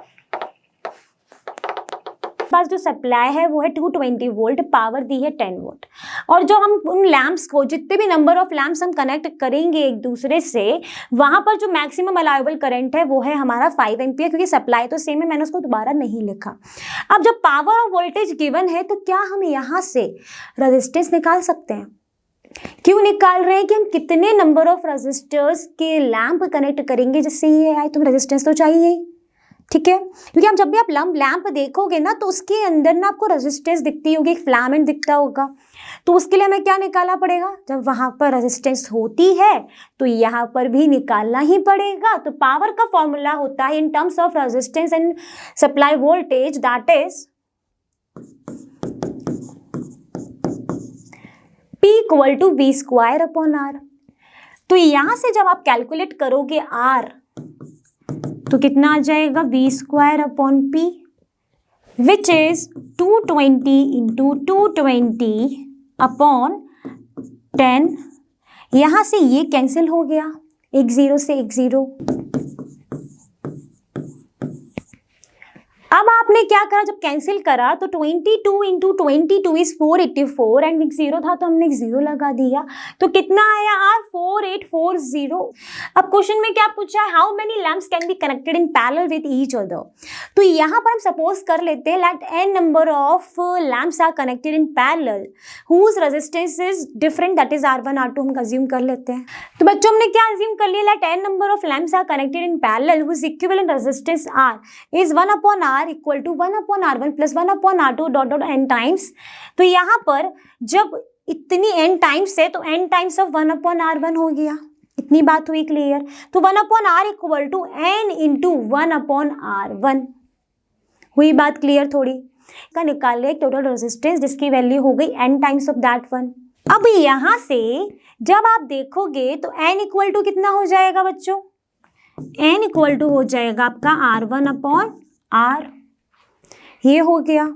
पास जो सप्लाई है वो है 220 वोल्ट, पावर दी है 10 वोल्ट और जो हम उन लैंप्स को जितने भी नंबर ऑफ लैंप्स हम कनेक्ट करेंगे एक दूसरे से वहां पर जो मैक्सिमम अलाउबल करंट है वो है हमारा 5 एम्पियर, क्योंकि सप्लाई तो सेम है, मैंने उसको दोबारा नहीं लिखा। अब जब पावर और वोल्टेज गिवन है तो क्या हम यहाँ से रेजिस्टेंस निकाल सकते हैं? क्यों निकाल रहे हैं कि हम कितने नंबर ऑफ रेजिस्टर्स के लैंप कनेक्ट करेंगे जिससे ये आए, तो रेजिस्टेंस तो चाहिए ही, ठीक है। क्योंकि हम जब भी आप लैंप देखोगे ना तो उसके अंदर ना आपको रेजिस्टेंस दिखती होगी, एक फिलामेंट दिखता होगा, तो उसके लिए हमें क्या निकालना पड़ेगा, जब वहां पर रेजिस्टेंस होती है तो यहाँ पर भी निकालना ही पड़ेगा। तो पावर का फॉर्मूला होता है in terms of resistance and supply voltage that is P = V²/R। तो यहां से जब आप कैलकुलेट करोगे R तो कितना आ जाएगा V²/P विच इज 220 × 220/10। यहां से ये कैंसिल हो गया, एक 0 से एक 0। अब आपने क्या करा, जब कैंसिल करा तो 22 × 22 इज 484 एंड 0 था तो हमने 0 लगा दिया, तो कितना आया R 4840। अब क्वेश्चन में क्या पूछा है, how many lamps can be connected in parallel with each other. तो यहाँ पर हम सपोज कर लेते हैं that n number of lamps are connected in parallel whose resistance is different that is R1 R2 हम अज्यूम कर लेते हैं। तो बच्चों हमने क्या अज्यूम कर लिया, that n number of lamps are connected in parallel whose equivalent resistance R is 1/R equal to 1/R1 plus 1/R2 dot dot n times. तो यहाँ पर जब इतनी n टाइम्स है तो n टाइम्स ऑफ 1/R1 हो गया, इतनी बात हुई क्लियर। तो 1/r equal to n into 1/r1 हुई बात क्लियर थोड़ी। का निकाले टोटल रेजिस्टेंस जिसकी वैल्यू हो गई n times of that one. अब यहां से जब आप देखोगे तो n इक्वल टू कितना हो जाएगा बच्चों, n इक्वल टू हो जाएगा आपका R1/r। ये हो गया।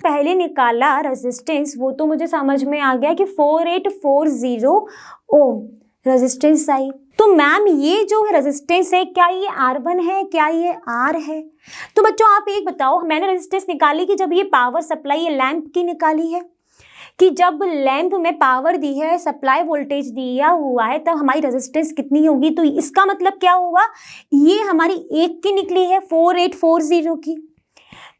पहले निकाला रेजिस्टेंस वो तो मुझे समझ में आ गया कि 4840 ओम रेजिस्टेंस आई। तो मैम ये जो रेजिस्टेंस है क्या ये R1 है, क्या ये R है? तो बच्चों आप एक बताओ, मैंने रेजिस्टेंस निकाली कि जब ये पावर सप्लाई ये लैंप की निकाली है कि जब लैंप में पावर दी है, सप्लाई वोल्टेज दिया हुआ है, तब हमारी रेजिस्टेंस कितनी होगी। तो इसका मतलब क्या हुआ, ये हमारी एक की निकली है 4840 की,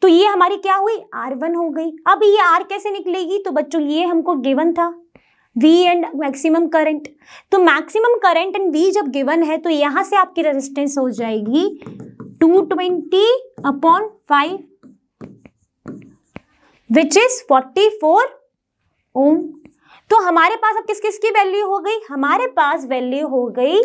तो ये हमारी क्या हुई R1 हो गई। अब ये R कैसे निकलेगी, तो बच्चों ये हमको गिवन था V एंड मैक्सिमम करंट। तो मैक्सिमम करंट एंड V जब गिवन है तो यहाँ से आपकी रेजिस्टेंस हो जाएगी 220/5 विच इज 44 ओम। तो हमारे पास अब किस किस की वैल्यू हो गई, हमारे पास वैल्यू हो गई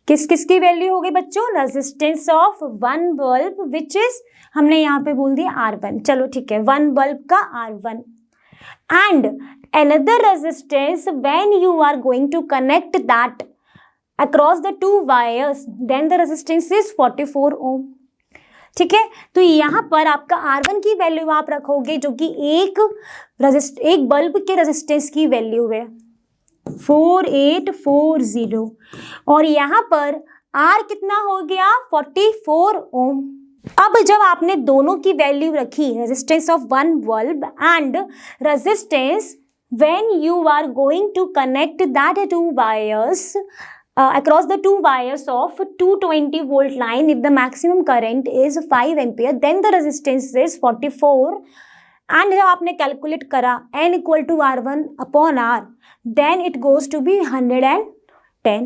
किस किस की वैल्यू हो गई बच्चों, resistance of one bulb which is हमने यहाँ पे बोल दिया R1। चलो ठीक है, वन बल्ब का R1 and another resistance when you are going to connect that across the two wires then the resistance is 44 ohm। ठीक है, तो यहाँ पर आपका R1 की वैल्यू आप रखोगे जो कि एक बल्ब के रेजिस्टेंस की वैल्यू है 4840 और यहाँ पर R कितना हो गया 44 ओम। अब जब आपने दोनों की वैल्यू रखी, resistance of one bulb and resistance when you are going to connect that two wires across the two wires of 220 volt line, if the maximum current is 5 ampere then the resistance is 44 and जब आपने calculate करा n equal to R1/R then it goes to be 110।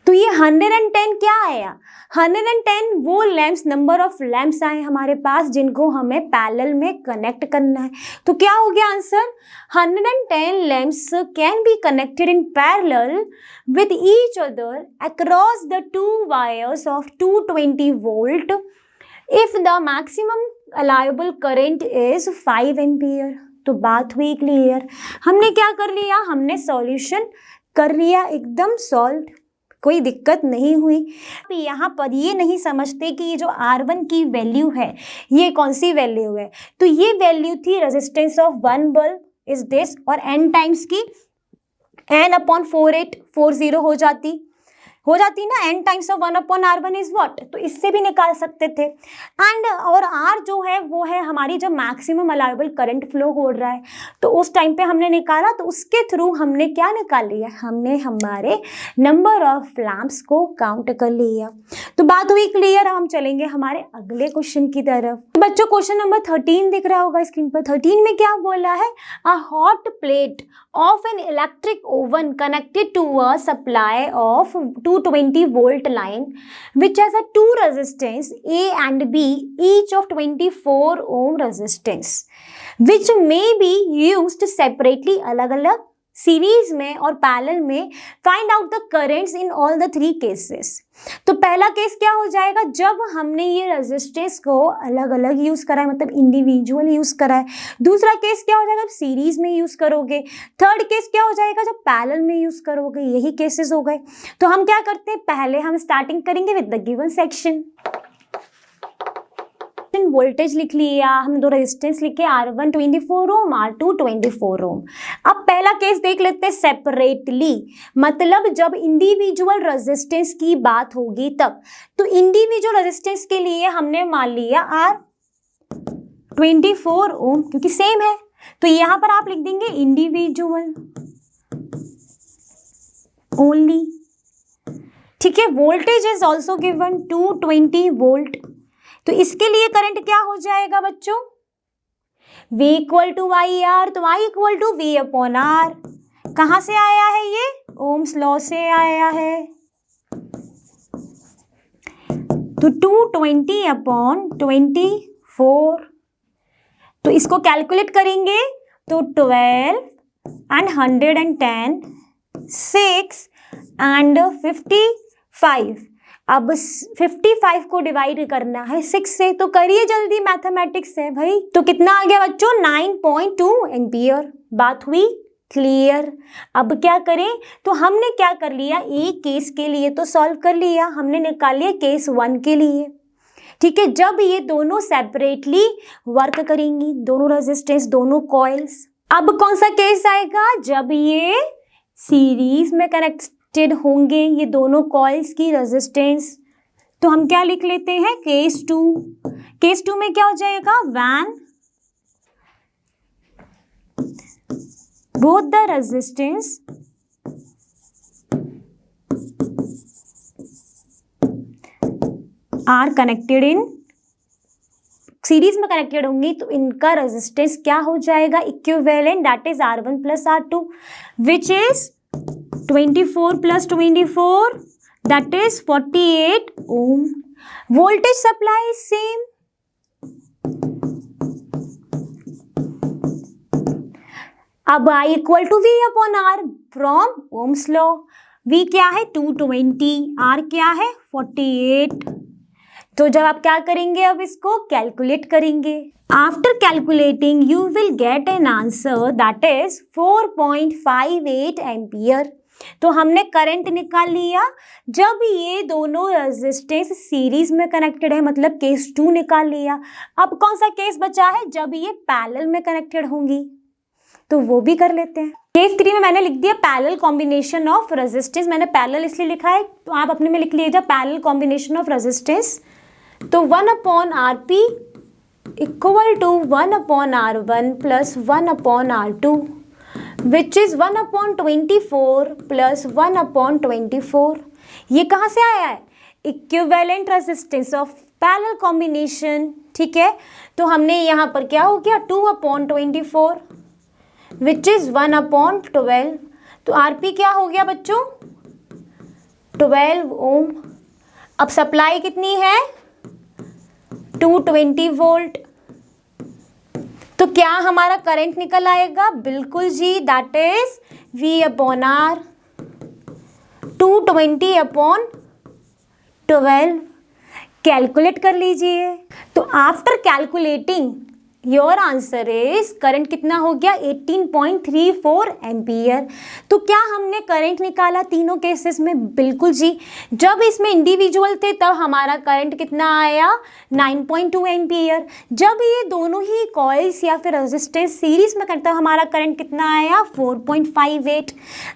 तो ये 110 क्या आया, 110 वो lamps, number of lamps आए हमारे पास जिनको हमें पैरेलल में कनेक्ट करना है। तो क्या हो गया answer, 110 lamps can be connected in parallel with each other across the two wires of 220 volt if the maximum allowable current is 5 ampere. तो बात हुई क्लियर। हमने क्या कर लिया, हमने सॉल्यूशन कर लिया, एकदम सॉल्व, कोई दिक्कत नहीं हुई। यहाँ पर ये नहीं समझते कि ये जो R1 की वैल्यू है ये कौन सी वैल्यू है, तो ये वैल्यू थी resistance of one bulb is this और n टाइम्स की n/4840 हो जाती ना, n times of 1/R1 is what, तो इससे भी निकाल सकते थे। एंड और R जो है वो है हमारी जब मैक्सिमम अलाउएबल करंट फ्लो हो रहा है तो उस टाइम पे हमने निकाला, तो उसके थ्रू हमने क्या निकाल लिया, हमने हमारे नंबर ऑफ लैंप्स को काउंट कर लिया। तो बात हुई क्लियर। हम चलेंगे हमारे अगले क्वेश्चन की तरफ। बच्चों क्वेश्चन नंबर 13 दिख रहा होगा स्क्रीन पर। 13 में क्या बोला है, a hot plate of an electric oven connected to a supply of 220 volt line which has a two resistance A and B each of 24 ohm resistance which may be used separately अलग अलग series में और parallel में find out the currents in all the three cases. तो पहला case क्या हो जाएगा, जब हमने ये रेजिस्टेंस को अलग अलग यूज करा है, मतलब इंडिविजुअल यूज करा है। दूसरा केस क्या हो जाएगा, सीरीज में यूज करोगे। थर्ड केस क्या हो जाएगा, जब पैरेलल में यूज करोगे। यही केसेस हो गए। तो हम क्या करते हैं, पहले हम स्टार्टिंग करेंगे with the given section. Voltage लिख लिया, हम दो रेजिस्टेंस लिखे R1 24 ओम, R2 24 ओम। अब पहला केस देख लेते हैं सेपरेटली, मतलब जब इंडिविजुअल रेजिस्टेंस की बात होगी तब। तो इंडिविजुअल रेजिस्टेंस के लिए हमने मान लिया R24 ओम क्योंकि सेम है, तो यहां पर आप लिख देंगे इंडिविजुअल ओनली। ठीक है, voltage is also given 220 volt. तो इसके लिए करंट क्या हो जाएगा बच्चों, V इक्वल टू IR, तो I इक्वल टू V/R। कहाँ से आया है ये, ओम्स लॉ से आया है। तो 220/24, तो इसको कैलकुलेट करेंगे तो 12 and 110, 6 and 55। अब 55 को डिवाइड करना है 6 से, तो करिए जल्दी, मैथमेटिक्स है भाई। तो कितना आ गया बच्चों? 9.2 एम्पियर। बात हुई क्लियर? अब क्या करें? तो हमने क्या कर लिया, एक केस के लिए तो सॉल्व कर लिया, हमने निकाल लिया केस 1 के लिए। ठीक है, जब ये दोनों सेपरेटली वर्क करेंगी, दोनों रेजिस्टेंस, दोनों कॉइल्स। अब कौन सा केस आएगा? जब ये सीरीज में कनेक्टेड होंगे ये दोनों कॉइल्स की रेजिस्टेंस। तो हम क्या लिख लेते हैं? केस 2। केस 2 में क्या हो जाएगा? When both the resistance are connected in series में कनेक्टेड होंगी तो इनका रेजिस्टेंस क्या हो जाएगा? Equivalent, that is R1 plus R2 which is 24 plus 24, that is 48 ohm. Voltage supply is same. अब I equal to V upon R from ohm's law. V क्या है? 220, R क्या है? 48। तो जब आप क्या करेंगे, अब इसको कैलकुलेट करेंगे। After calculating you will get an answer that is 4.58 ampere. तो हमने करंट निकाल लिया जब ये दोनों रेजिस्टेंस सीरीज में कनेक्टेड है, मतलब केस 2 निकाल लिया। अब कौन सा केस बचा है? जब ये पैरेलल में कनेक्टेड होंगी, तो वो भी कर लेते हैं। केस 3 में मैंने लिख दिया पैरेलल कॉम्बिनेशन ऑफ रेजिस्टेंस। मैंने पैरेलल इसलिए लिखा है, तो आप अपने में लिख लीजिए पैरेलल कॉम्बिनेशन ऑफ रेजिस्टेंस। तो 1/Rp equal to 1/R1 plus 1/R2 which is 1/24 plus 1/24। ये कहाँ से आया है? Equivalent resistance of parallel combination. ठीक है, तो हमने यहाँ पर क्या हो गया? 2/24 विच इज 1/12। तो आरपी क्या हो गया बच्चों? 12 ओम। अब सप्लाई कितनी है? 220 वोल्ट। तो क्या हमारा करंट निकल आएगा? बिल्कुल जी, दैट इज V/R 220/12। कैलकुलेट कर लीजिए। तो after calculating your answer is, current कितना हो गया? 18.34 एम्पियर। तो क्या हमने करंट निकाला तीनों केसेस में? बिल्कुल जी। जब इसमें इंडिविजुअल थे तब हमारा करंट कितना आया? 9.2 एम्पियर। जब ये दोनों ही कॉइल्स या फिर रेजिस्टेंस सीरीज में करता हमारा करंट कितना आया? 4.58।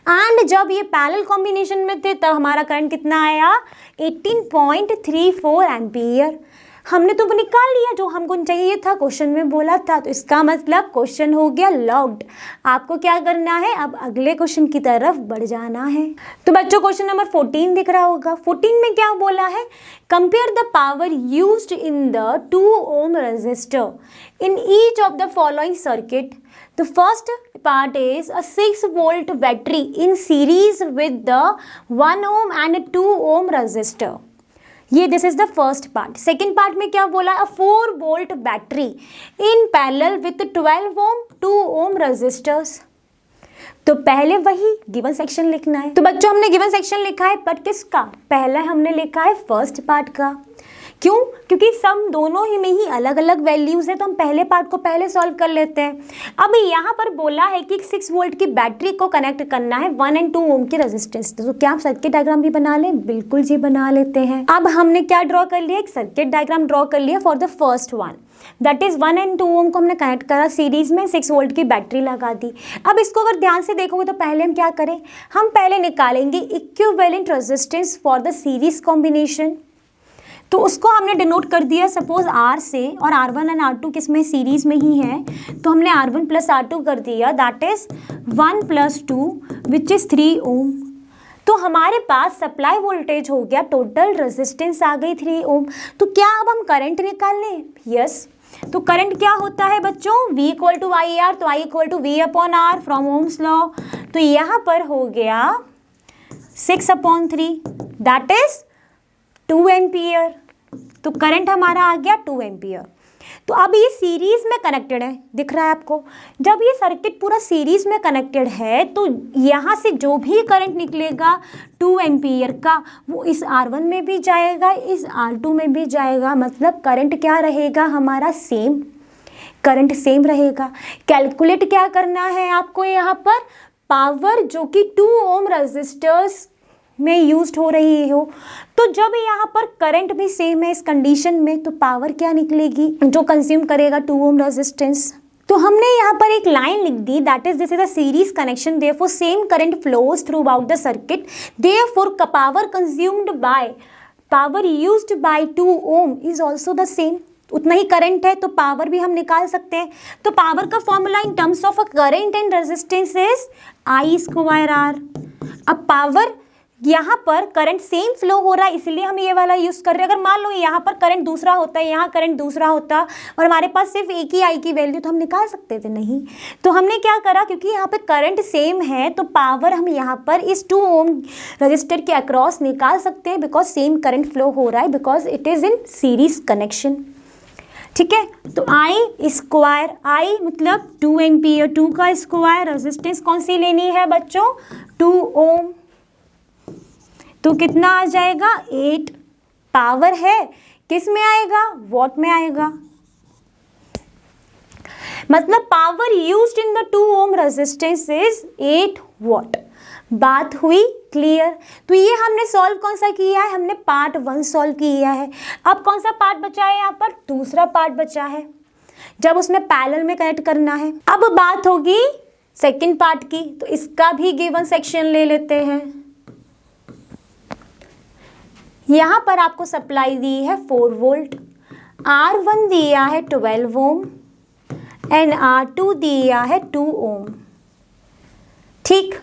एंड जब ये पैरेलल कॉम्बिनेशन में थे तब हमारा करंट कितना आया? 18.34 एम्पियर। हमने तो वो निकाल लिया जो हमको चाहिए था, क्वेश्चन में बोला था। तो इसका मतलब क्वेश्चन हो गया लॉग्ड। आपको क्या करना है? अब अगले क्वेश्चन की तरफ बढ़ जाना है। तो बच्चों क्वेश्चन नंबर 14 दिख रहा होगा। 14 में क्या बोला है? Compare the power used in the 2 ohm resistor in each of the following circuit. The first part is a 6 volt battery in series with the 1 ohm and 2 ohm resistor. ये this is the first part. Second part में क्या बोला? A 4 volt battery in parallel with 12 ohm 2 ohm resistors. तो पहले वही given section लिखना है। तो बच्चों हमने गिवन सेक्शन लिखा है, पर किसका? पहला हमने लिखा है फर्स्ट पार्ट का। क्यों? क्योंकि सम दोनों ही में ही अलग अलग वैल्यूज है, तो हम पहले पार्ट को पहले सॉल्व कर लेते हैं। अब यहाँ पर बोला है कि 6 वोल्ट की बैटरी को कनेक्ट करना है 1 और 2 ओम की रेजिस्टेंस। तो क्या आप सर्किट डायग्राम भी बना लें? बिल्कुल जी, बना लेते हैं। अब हमने क्या ड्रॉ कर लिया? एक सर्किट डायग्राम ड्रॉ कर लिया for the first one, that is 1 और 2 ओम को हमने कनेक्ट करा सीरीज में, 6 वोल्ट की बैटरी लगा दी। अब इसको अगर ध्यान से देखोगे तो पहले हम क्या करें? हम पहले निकालेंगे equivalent resistance for the series combination. तो उसको हमने डिनोट कर दिया सपोज R से, और R1 और R2 किसमें? सीरीज में ही है। तो हमने R1 प्लस R2 कर दिया, दैट इज 1 + 2 विच इज 3 ओम। तो हमारे पास सप्लाई वोल्टेज हो गया, टोटल रेजिस्टेंस आ गई 3 ओम। तो क्या अब हम करंट निकाल लें? यस। तो करंट क्या होता है बच्चों? V = IR, तो I = V/R from ohm's law. तो यहाँ पर हो गया 6/3 दैट इज 2 एम्पियर। तो करंट हमारा आ गया 2 एम्पियर। तो अब ये सीरीज में कनेक्टेड है, दिख रहा है आपको। जब ये सर्किट पूरा सीरीज में कनेक्टेड है तो यहाँ से जो भी करंट निकलेगा 2 एम्पियर का, वो इस R1 में भी जाएगा, इस R2 में भी जाएगा। मतलब करंट क्या रहेगा हमारा, सेम, करंट सेम रहेगा। कैलकुलेट क्या करना है आपको यहाँ पर, पावर जो कि 2 ओम रजिस्टर्स में यूज्ड हो रही हो। तो जब यहाँ पर करंट भी सेम है इस कंडीशन में, तो पावर क्या निकलेगी जो कंज्यूम करेगा 2 ओम रेजिस्टेंस। तो हमने यहाँ पर एक लाइन लिख दी, that is this is a series connection, therefore same current flows throughout the circuit, therefore power consumed by, power used by 2 ohm is also the same. उतना ही करंट है तो पावर भी हम निकाल सकते हैं। तो पावर का formula in terms of a current and resistance is I square R। अब पावर, यहाँ पर करंट सेम फ्लो हो रहा है इसलिए हम ये वाला यूज कर रहे हैं। अगर मान लो यहाँ पर करंट दूसरा होता है, यहाँ करंट दूसरा होता और हमारे पास सिर्फ एक ही I की वैल्यू, तो हम निकाल सकते थे नहीं। तो हमने क्या करा, क्योंकि यहाँ पे करंट सेम है तो पावर हम यहाँ पर इस 2 ओम रजिस्टर के अक्रॉस निकाल सकते हैं, बिकॉज सेम करंट फ्लो हो रहा है, because it is in series connection. ठीक है, तो I स्क्वायर, I मतलब 2 एम्पियर, 2 का स्क्वायर, रेजिस्टेंस कौन सी लेनी है बच्चों, 2 ओम, तो कितना आ जाएगा 8। पावर है किस में आएगा, वॉट में आएगा। मतलब power used in the 2 ohm resistance is 8 watt. बात हुई क्लियर। तो ये हमने सॉल्व कौन सा किया है, हमने पार्ट 1 सॉल्व किया है। अब कौन सा पार्ट बचा है यहाँ पर, दूसरा पार्ट बचा है, जब उसमें पैरेलल में कनेक्ट करना है। अब बात होगी सेकंड पार्ट की, तो इसका भी गिवन सेक्शन ले लेते हैं। यहाँ पर आपको सप्लाई दी है 4 वोल्ट, R1 दिया है 12 ओम एंड R2 दिया है 2 ओम। ठीक,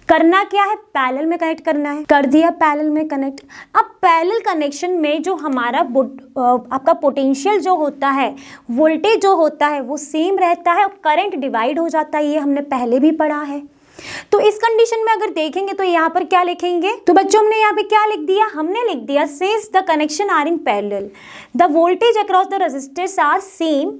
करना क्या है, पैरेलल में कनेक्ट करना है, कर दिया पैरेलल में कनेक्ट। अब पैरेलल कनेक्शन में जो हमारा आपका पोटेंशियल जो होता है, वोल्टेज जो होता है वो सेम रहता है और करंट डिवाइड हो जाता है, ये हमने पहले भी पढ़ा है। तो इस कंडीशन में अगर देखेंगे तो यहाँ पर क्या लिखेंगे, तो बच्चों हमने यहाँ पे क्या लिख दिया, हमने लिख दिया since the connection are in parallel the voltage across the resistors are same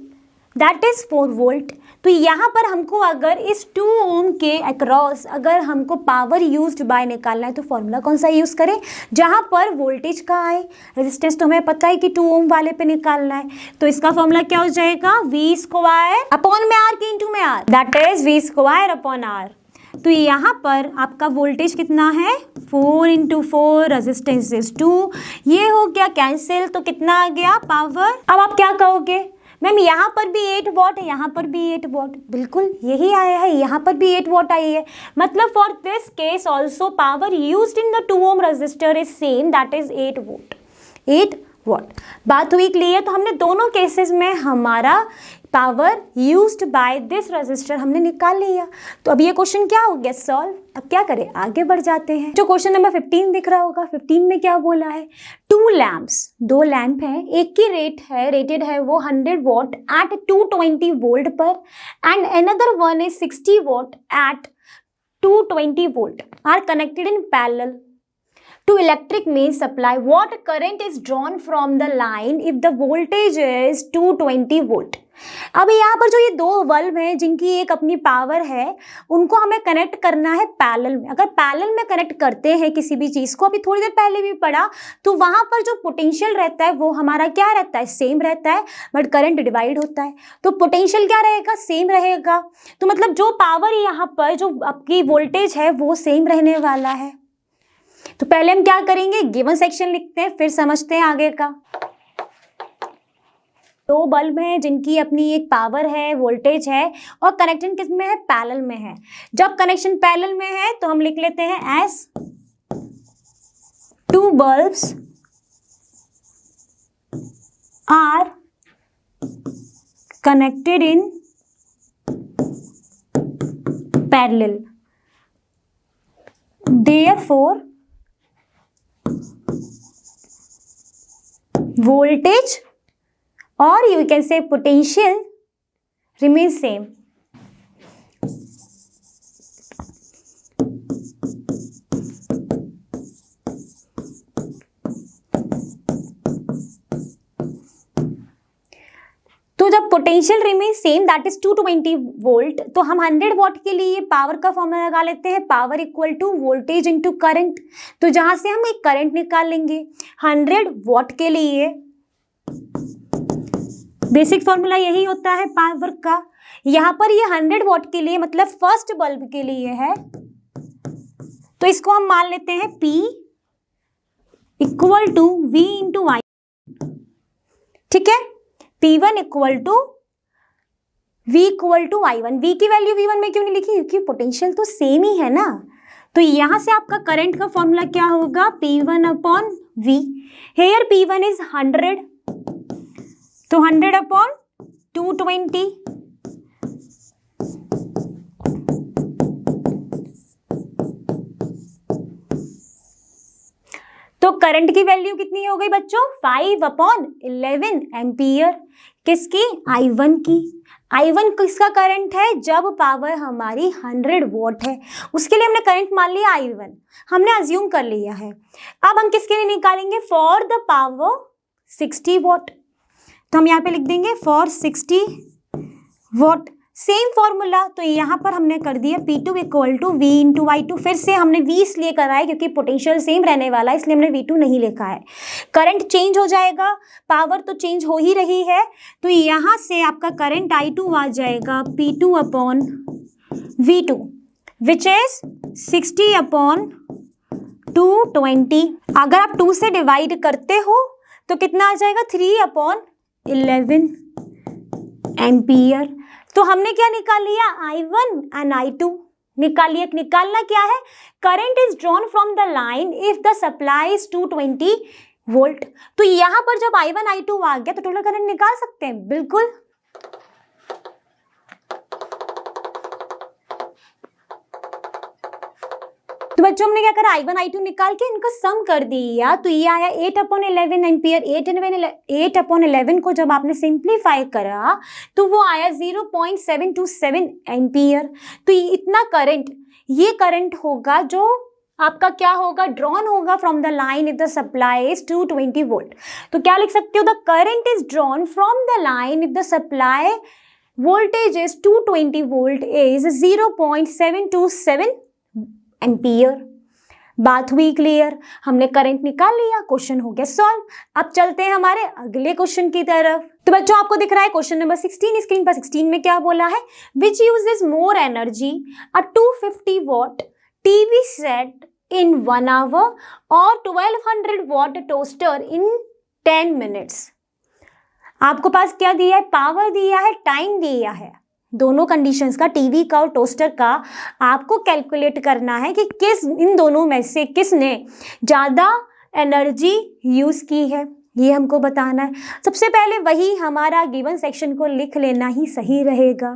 that is 4 volt. तो यहाँ पर हमको अगर इस 2 ओम के अक्रॉस अगर हमको पावर यूज्ड बाय निकालना है तो फॉर्मूला कौन सा यूज करें, जहाँ पर वोल्टेज का आए, रेजिस्टेंस तो हमें पता है कि 2 ओम वाले पे निकालना है, तो इसका फॉर्मूला क्या हो जाएगा, V स्क्वायर अपॉन में R के इंटू में R, that is V square upon R। तो यहाँ पर आपका वोल्टेज कितना है, 4 इंटू 4, रेजिस्टेंस इज 2, ये हो गया कैंसिल, तो कितना आ गया पावर। अब आप क्या कहोगे, मैम यहाँ पर भी 8 वॉट है, यहाँ पर भी 8 वॉट, बिल्कुल यही आया है, यहाँ पर भी 8 वॉट आई है। मतलब for this case also power used in the 2 ohm resistor is same, that is 8 watt, 8 watt. बात हुई क्लियर। तो हमने दोनों केसेस में हमारा power used by this resistor हमने निकाल लिया। तो अब ये क्वेश्चन क्या हो गया, सॉल्व। अब क्या करें, आगे बढ़ जाते हैं। जो क्वेश्चन नंबर 15 दिख रहा होगा, 15 में क्या बोला है, 2 लैम्प्स, 2 लैंप हैं, एक की रेटेड है वो 100 वॉट एट 220 वोल्ट पर and another one is 60 watt at 220 volt are connected in parallel to electric main supply. What current is drawn from the line if the voltage is 220 volt? अब यहाँ पर जो ये 2 bulb हैं जिनकी एक अपनी पावर है, उनको हमें कनेक्ट करना है पैरेलल में। अगर पैरेलल में कनेक्ट करते हैं किसी भी चीज़ को, अभी थोड़ी देर पहले भी पढ़ा, तो वहाँ पर जो पोटेंशियल रहता है वो हमारा क्या रहता है, सेम रहता है, बट करंट डिवाइड होता है, तो पोटेंशियल क्या रहेगा, सेम रहेगा। तो मतलब जो पावर यहाँ पर जो आपकी वोल्टेज है वो सेम रहने वाला है। तो पहले हम क्या करेंगे, गिवन सेक्शन लिखते हैं, फिर समझते हैं आगे का। 2 बल्ब हैं जिनकी अपनी एक पावर है, वोल्टेज है और कनेक्शन किस में है, पैरेलल में है। जब कनेक्शन पैरेलल में है तो हम लिख लेते हैं S 2 bulbs are connected in parallel, therefore voltage or you can say potential remains same. Potential remain same, that is 220 volt. तो हम 100 वॉट के लिए पावर का फॉर्मूला लगा लेते हैं, power equal to voltage into current. तो जहां से हम एक करंट निकाल लेंगे 100 वॉट के लिए, बेसिक फॉर्मूला यही होता है पावर का। यहां पर ये 100 वॉट के लिए मतलब फर्स्ट बल्ब के लिए है, तो इसको हम मान लेते हैं P equal to V into I. ठीक है, P1 equal to V equal to I1। V की वैल्यू V1 में क्यों नहीं लिखी, क्योंकि पोटेंशियल तो सेम ही है ना। तो यहां से आपका करंट का फॉर्मूला क्या होगा, P1 upon V। Hair P1 is 100, तो 100 अपॉन 220। तो करंट की वैल्यू कितनी हो गई बच्चों, 5 अपॉन 11 एम्पियर। किसकी, I1 की। I1 किसका करंट है, जब पावर हमारी 100 वॉट है, उसके लिए हमने करंट मान लिया I1, हमने अज्यूम कर लिया है। अब हम किसके लिए निकालेंगे, फॉर द पावर 60 वॉट। तो हम यहाँ पे लिख देंगे फॉर 60 वॉट, सेम फॉर्मूला। तो यहाँ पर हमने कर दिया P2 equal to V into I2। फिर से हमने V इसलिए करा है क्योंकि पोटेंशियल सेम रहने वाला है, इसलिए हमने V2 नहीं लिखा है। करंट चेंज हो जाएगा, पावर तो चेंज हो ही रही है, तो यहाँ से आपका करंट I2 आ जाएगा P2 upon V2 which is 60 upon 220। अगर आप 2 से डिवाइड करते हो तो कितना आ जाएगा, 3 अपॉन 11 एम्पियर। तो हमने क्या निकाल लिया, I1 एंड I2 निकाल लिया। निकालना क्या है, current is drawn from the line if the supply is 220 volt. तो यहां पर जब I1 I2 आ गया तो टोटल करंट निकाल सकते हैं, बिल्कुल। तो बच्चों हमने क्या करा, I1 I2 निकाल के इनका सम कर दिया, तो ये आया 8 अपॉन 11 एम्पियर। 8 अपॉन 11 को जब आपने सिंप्लीफाई करा तो वो आया 0.727 एम्पियर। तो ये इतना करंट, ये करंट होगा जो आपका क्या होगा, ड्रॉन होगा from the line if the supply is 220 volt. तो क्या लिख सकते हो, the current is drawn from the line if the supply voltage is 220 volt is 0.727 ampere. बात हुई क्लियर, हमने करंट निकाल लिया, क्वेश्चन हो गया सॉल्व। अब चलते हैं हमारे अगले क्वेश्चन की तरफ। तो बच्चों आपको दिख रहा है क्वेश्चन नंबर 16 स्क्रीन पर। 16 में क्या बोला है, which uses more energy, a 250 watt TV set in 1 hour और 1200 वॉट टोस्टर इन 10 मिनट्स। आपको पास क्या दिया है, पावर दिया है, टाइम दिया है। दोनों कंडीशंस का, टीवी का और टोस्टर का, आपको कैलकुलेट करना है कि किस इन दोनों में से किसने ज़्यादा एनर्जी यूज़ की है, ये हमको बताना है। सबसे पहले वही हमारा गिवन सेक्शन को लिख लेना ही सही रहेगा।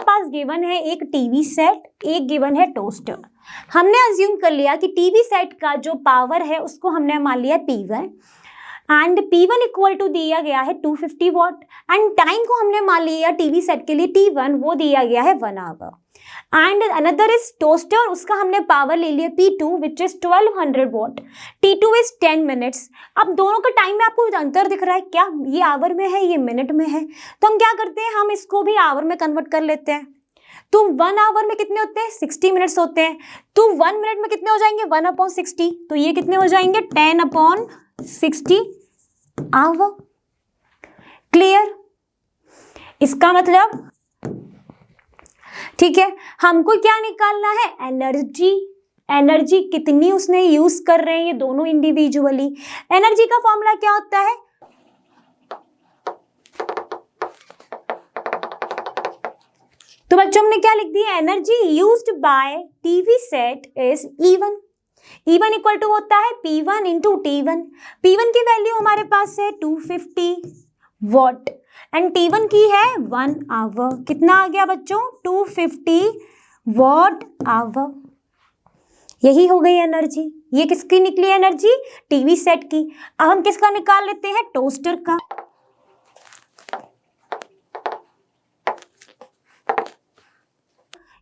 पास गिवन है एक टीवी सेट, एक गिवन है टोस्टर। हमने अज्यूम कर लिया कि टीवी सेट का जो पावर है उसको हमने मान लिया P1 and P1 equal to दिया गया है 250 वॉट एंड टाइम को हमने मान लिया टीवी सेट के लिए T1, वो दिया गया है 1 our and another is toaster, उसका हमने पावर ले लिया P2 which is 1200 what, T2 is 10 minutes. अब दोनों का टाइम में आपको अंतर दिख रहा है क्या, ये आवर में है, ये मिनट में है, तो हम क्या करते हैं, हम इसको भी आवर में कन्वर्ट कर लेते हैं। तो 1 आवर में कितने होते हैं, 60 मिनट्स होते हैं, तो 1 मिनट में कितने हो जाएंगे, 1/60, तो ये कितने हो जाएंगे 10/60 आवर। क्लियर, इसका मतलब ठीक है, हमको क्या निकालना है, एनर्जी। एनर्जी कितनी उसने यूज कर रहे हैं ये दोनों इंडिविजुअली। एनर्जी का फॉर्मूला क्या होता है, तो बच्चों हमने क्या लिख दिया, energy used by TV set is E1। E1 equal to होता है P1 इंटू T1। P1 की वैल्यू हमारे पास है 250 वॉट एंड T1 की है 1 आवर। कितना आ गया बच्चों, 250 वॉट आवर। यही हो गई एनर्जी। ये किसकी निकली एनर्जी, टीवी सेट की। अब हम किसका निकाल लेते हैं, टोस्टर का।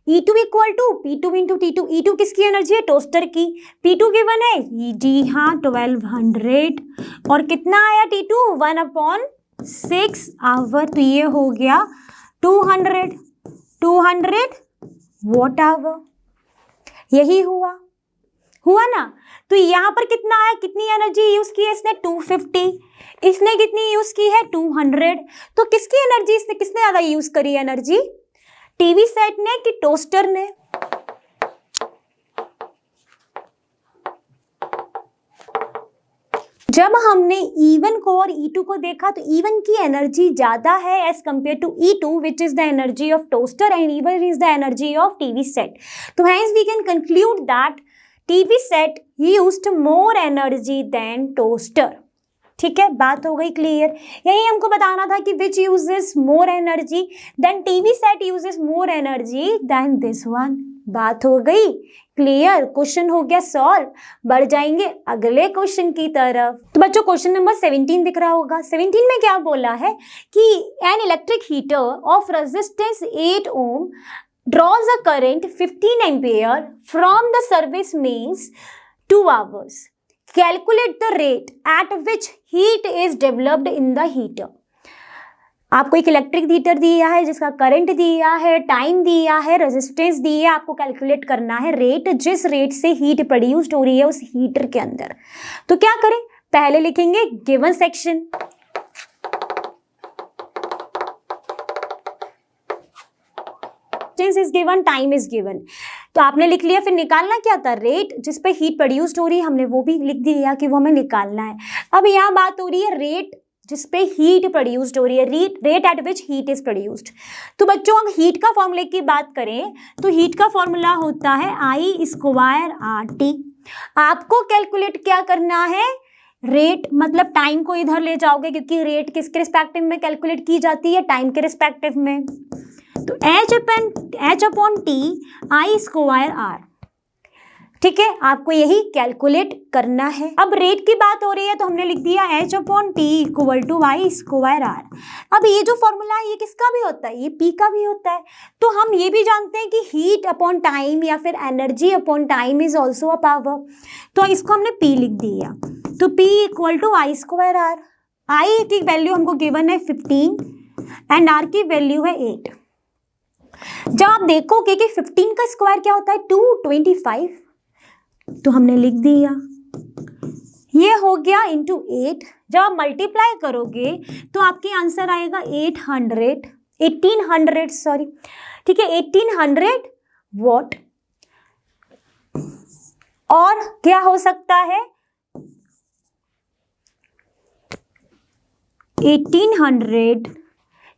E2 equal to P2 into T2। E2 किसकी एनर्जी है? टोस्टर की। P2 गिवन है, जी हाँ 1200, और कितना आया T2? 1/6 आवर, तो ये हो गया 200 वॉट आवर। यही हुआ ना। तो यहाँ पर कितना आया, कितनी एनर्जी यूज की है इसने? 250। इसने कितनी यूज की है? 200। तो किसकी एनर्जी इसने, किसने ज्यादा यूज करी एनर्जी? टीवी सेट ने कि टोस्टर ने? जब हमने E1 को और E2 को देखा तो E1 की एनर्जी ज्यादा है as compare to E2 which is the energy of toaster and E1 is the energy of TV set. तो hence we can conclude that TV set used more energy than toaster. ठीक है, बात हो गई clear. यही हमको बताना था कि which uses more energy, then TV set uses more energy than this one. बात हो गई क्लियर, क्वेश्चन हो गया सॉल्व। बढ़ जाएंगे अगले क्वेश्चन की तरफ। तो बच्चों क्वेश्चन नंबर 17 दिख रहा होगा। 17 में क्या बोला है कि an electric heater of resistance 8 ohm draws a current 15 ampere from the service means 2 hours. Calculate the rate at which heat is developed in the heater. आपको एक इलेक्ट्रिक हीटर दिया है जिसका करंट दिया है, टाइम दिया है, रेजिस्टेंस दी है, आपको कैलकुलेट करना है रेट, जिस रेट से हीट प्रोड्यूस्ड हो रही है उस हीटर के अंदर। तो क्या करें, पहले लिखेंगे given section, is given, time is given, तो आपने लिख लिया। फिर निकालना क्या था, रेट जिस पे हीट प्रोड्यूस्ड हो रही है, हमने वो भी लिख दिया कि वो हमें निकालना है। अब यहाँ बात हो रही है रेट जिस पे हीट प्रोड्यूस्ड हो रही है, rate at which heat is produced. तो बच्चों अगर हीट का फॉर्मूले की बात करें तो हीट का फॉर्मूला होता है I²RT। आपको कैलकुलेट क्या करना है, रेट मतलब टाइम को इधर ले जाओगे क्योंकि रेट किसके रिस्पेक्टिव में कैलकुलेट की जाती है, टाइम के रिस्पेक्टिव में। तो H/T I²R, ठीक है, आपको यही कैलकुलेट करना है। अब रेट की बात हो रही है तो हमने लिख दिया H/T = I²R। अब ये जो फॉर्मूला है ये किसका भी होता है, ये P का भी होता है। तो हम ये भी जानते हैं कि हीट अपॉन टाइम या फिर energy upon time is also a power, तो इसको हमने P लिख दिया। तो P = I²R। I की वैल्यू हमको गिवन है 15 एंड R की वैल्यू है 8। जब आप देखोगे कि 15 का स्क्वायर क्या होता है 225, तो हमने लिख दिया, ये हो गया इंटू 8। जब आप मल्टीप्लाई करोगे तो आपके आंसर आएगा 1800 सॉरी, ठीक है 1800 वॉट। और क्या हो सकता है 1800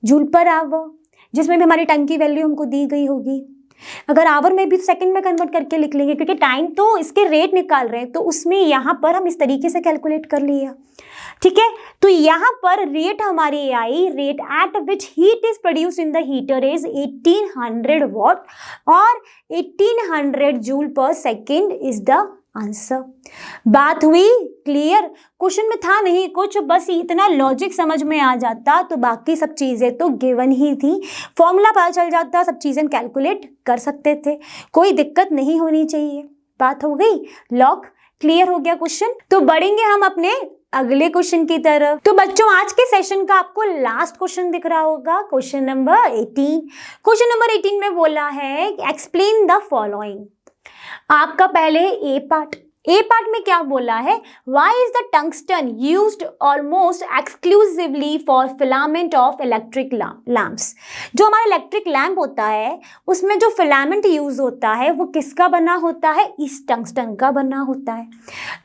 जूल पर आवर, जिसमें भी हमारी टाइम की वैल्यू हमको दी गई होगी। अगर आवर में भी सेकंड में कन्वर्ट करके लिख लेंगे क्योंकि टाइम तो इसके रेट निकाल रहे हैं, तो उसमें यहाँ पर हम इस तरीके से कैलकुलेट कर लिया। ठीक है, तो यहाँ पर रेट हमारी आई, rate at which heat is produced in the heater is 1800 watt और 1800 जूल पर सेकेंड इज द आंसर। बात हुई क्लियर। क्वेश्चन में था नहीं कुछ, बस इतना लॉजिक समझ में आ जाता तो बाकी सब चीजें तो गिवन ही थी, फॉर्मूला पता चल जाता, सब चीजें कैलकुलेट कर सकते थे, कोई दिक्कत नहीं होनी चाहिए। बात हो गई, लॉक क्लियर हो गया क्वेश्चन। तो बढ़ेंगे हम अपने अगले क्वेश्चन की तरफ। तो बच्चों आज के सेशन का आपको लास्ट क्वेश्चन दिख रहा होगा, क्वेश्चन नंबर 18। क्वेश्चन नंबर 18 में बोला है एक्सप्लेन द फॉलोइंग। आपका पहले ए पार्ट में क्या बोला है, why is the tungsten used almost exclusively for filament of electric lamps. जो हमारा इलेक्ट्रिक लैम्प होता है उसमें जो फिलामेंट यूज होता है वो किसका बना होता है, इस टंगस्टन का बना होता है।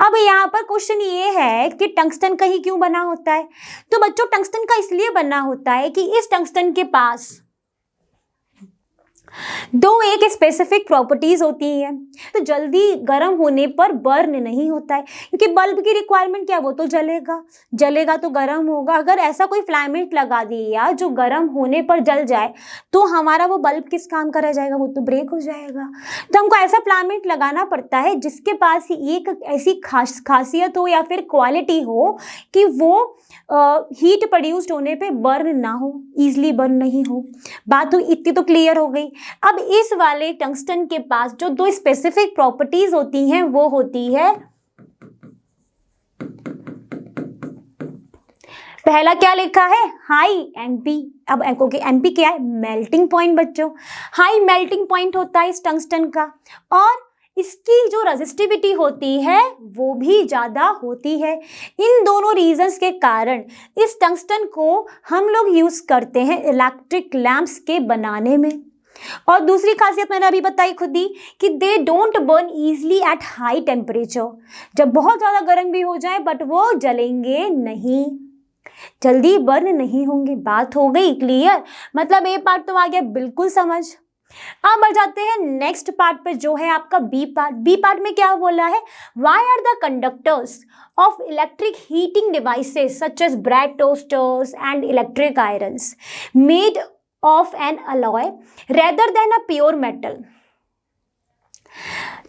अब यहाँ पर क्वेश्चन ये है कि टंगस्टन का ही क्यों बना होता है, तो बच्चों टंगस्टन का इसलिए बना होता है कि इस टंगस्टन के पास दो एक स्पेसिफिक प्रॉपर्टीज होती हैं, तो जल्दी गर्म होने पर बर्न नहीं होता है क्योंकि बल्ब की रिक्वायरमेंट क्या, वो तो जलेगा तो गर्म होगा। अगर ऐसा कोई फिलामेंट लगा दिया जो गर्म होने पर जल जाए तो हमारा वो बल्ब किस काम का रह जाएगा, वो तो ब्रेक हो जाएगा। तो हमको ऐसा फिलामेंट लगाना पड़ता है जिसके पास एक ऐसी खासियत हो या फिर क्वालिटी हो कि वो हीट प्रोड्यूस्ड होने पे बर्न ना हो, ईजिली बर्न नहीं हो। बात तो इतनी तो क्लियर हो गई। अब इस वाले टंगस्टन के पास जो दो स्पेसिफिक प्रॉपर्टीज होती हैं वो होती है, पहला क्या लिखा है, हाई एमपी। अब एमपी क्या है, मेल्टिंग पॉइंट बच्चों, हाई मेल्टिंग पॉइंट होता है इस टंगस्टन का, और इसकी जो रेजिस्टिविटी होती है वो भी ज़्यादा होती है। इन दोनों रीजंस के कारण इस टंगस्टन को हम लोग यूज़ करते हैं इलेक्ट्रिक लैंप्स के बनाने में। और दूसरी खासियत मैंने अभी बताई खुद ही कि they don't burn easily at high temperature, जब बहुत ज़्यादा गर्म भी हो जाए बट वो जलेंगे नहीं, जल्दी बर्न नहीं होंगे। बात हो गई क्लियर, मतलब ए पार्ट तो आ गया बिल्कुल समझ। अब बढ़ जाते हैं नेक्स्ट पार्ट पे जो है आपका बी पार्ट। बी पार्ट में क्या बोला है, why are the conductors of electric heating devices such as bread toasters and electric irons made of an alloy rather than a pure metal.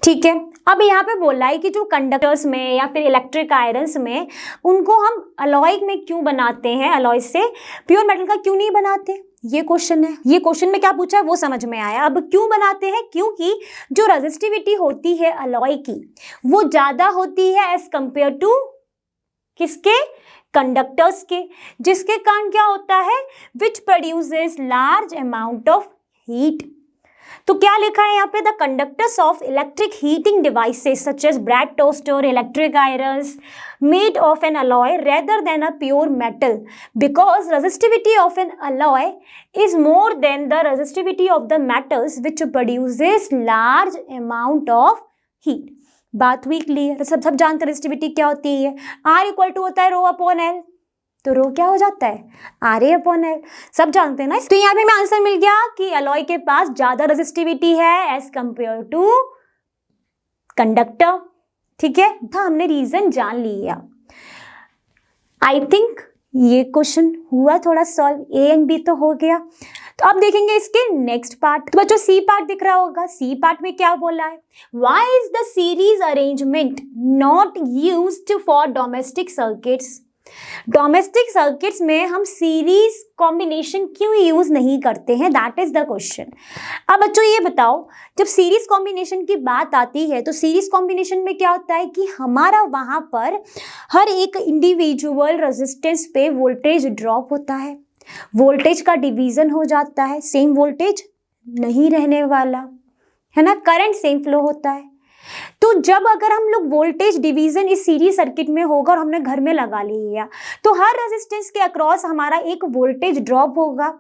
ठीक है, अब यहाँ पे बोला है कि जो कंडक्टर्स में या फिर इलेक्ट्रिक आयरन्स में उनको हम अलॉय में क्यों बनाते हैं, अलॉय से प्योर मेटल का क्यों नहीं बनाते, ये क्वेश्चन है। ये क्वेश्चन में क्या पूछा है वो समझ में आया। अब क्यों बनाते हैं, क्योंकि जो रेजिस्टिविटी होती है अलॉय की वो ज़्यादा होती है एज कंपेयर टू किसके, कंडक्टर्स के, जिसके कारण क्या होता है, which produces large amount of heat. तो क्या लिखा है यहाँ पे, the conductors of electric heating devices such as bread toaster, electric irons made of an alloy rather than a pure metal because resistivity of an alloy is more than the resistivity of the metals which produces large amount of heat. बात हुई clear, सब जानते resistivity क्या होती है, are equal to होता है rho upon L, तो रो क्या हो जाता है, आर ए अपॉन एल, सब जानते हैं ना। तो यहाँ पे हमें आंसर मिल गया कि अलॉय के पास ज्यादा रेजिस्टिविटी है एज कंपेयर टू कंडक्टर। ठीक है, था हमने रीजन जान लिया। आई थिंक ये क्वेश्चन हुआ थोड़ा सॉल्व, ए एंड बी तो हो गया। तो अब देखेंगे इसके नेक्स्ट पार्ट। तो बच्चों सी पार्ट दिख रहा होगा, सी पार्ट में क्या बोला है, why is the series arrangement not used for domestic circuits. Domestic circuits में हम सीरीज कॉम्बिनेशन क्यों यूज नहीं करते हैं, दैट इज द क्वेश्चन। अब बच्चों ये बताओ, जब सीरीज कॉम्बिनेशन की बात आती है तो सीरीज कॉम्बिनेशन में क्या होता है कि हमारा वहां पर हर एक इंडिविजुअल रेजिस्टेंस पे वोल्टेज ड्रॉप होता है, वोल्टेज का डिवीजन हो जाता है, सेम वोल्टेज नहीं रहने वाला है ना, करंट सेम फ्लो होता है। तो जब अगर हम लोग वोल्टेज डिवीजन इस सीरीज सर्किट में होगा और हमने घर में लगा लिया तो हर रेजिस्टेंस के अक्रॉस हमारा एक वोल्टेज ड्रॉप होगा,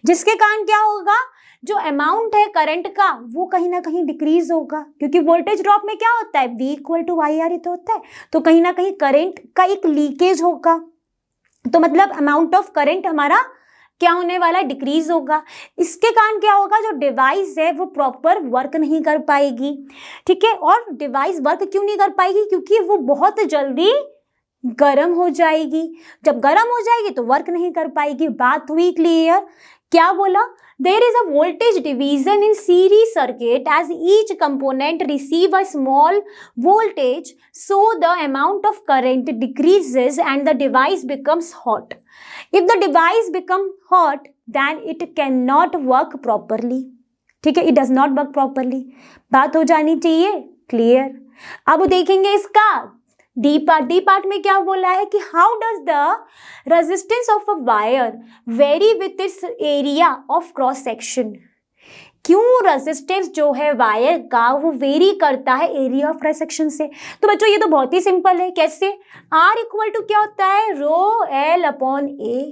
जिसके कारण क्या होगा, जो अमाउंट है करंट का वो कहीं ना कहीं डिक्रीज होगा, क्योंकि वोल्टेज ड्रॉप में क्या होता है, V equal to I R ही तो होता है, तो कहीं ना कहीं करंट का एक लीकेज होगा, तो मतलब अमाउंट ऑफ करंट हमारा क्या होने वाला है, डिक्रीज होगा। इसके कारण क्या होगा, जो डिवाइस है वो प्रॉपर वर्क नहीं कर पाएगी। ठीक है, और डिवाइस वर्क क्यों नहीं कर पाएगी, क्योंकि वो बहुत जल्दी गर्म हो जाएगी, जब गर्म हो जाएगी तो वर्क नहीं कर पाएगी। बात हुई क्लियर, क्या बोला, there is a voltage division in series circuit as each component receive a small voltage, so the amount of current decreases and the device becomes hot. If the device become hot, then it cannot work properly. ठीक है, it does not work properly. बात हो जानी चाहिए clear. अब देखेंगे इसका D part. D part में क्या बोला है कि how does the resistance of a wire vary with its area of cross section. क्यों रेजिस्टेंस जो है वायर का वो वेरी करता है एरिया ऑफ क्रॉस सेक्शन से। तो बच्चों ये तो बहुत ही सिंपल है, कैसे, आर इक्वल टू क्या होता है, रो एल अपॉन ए।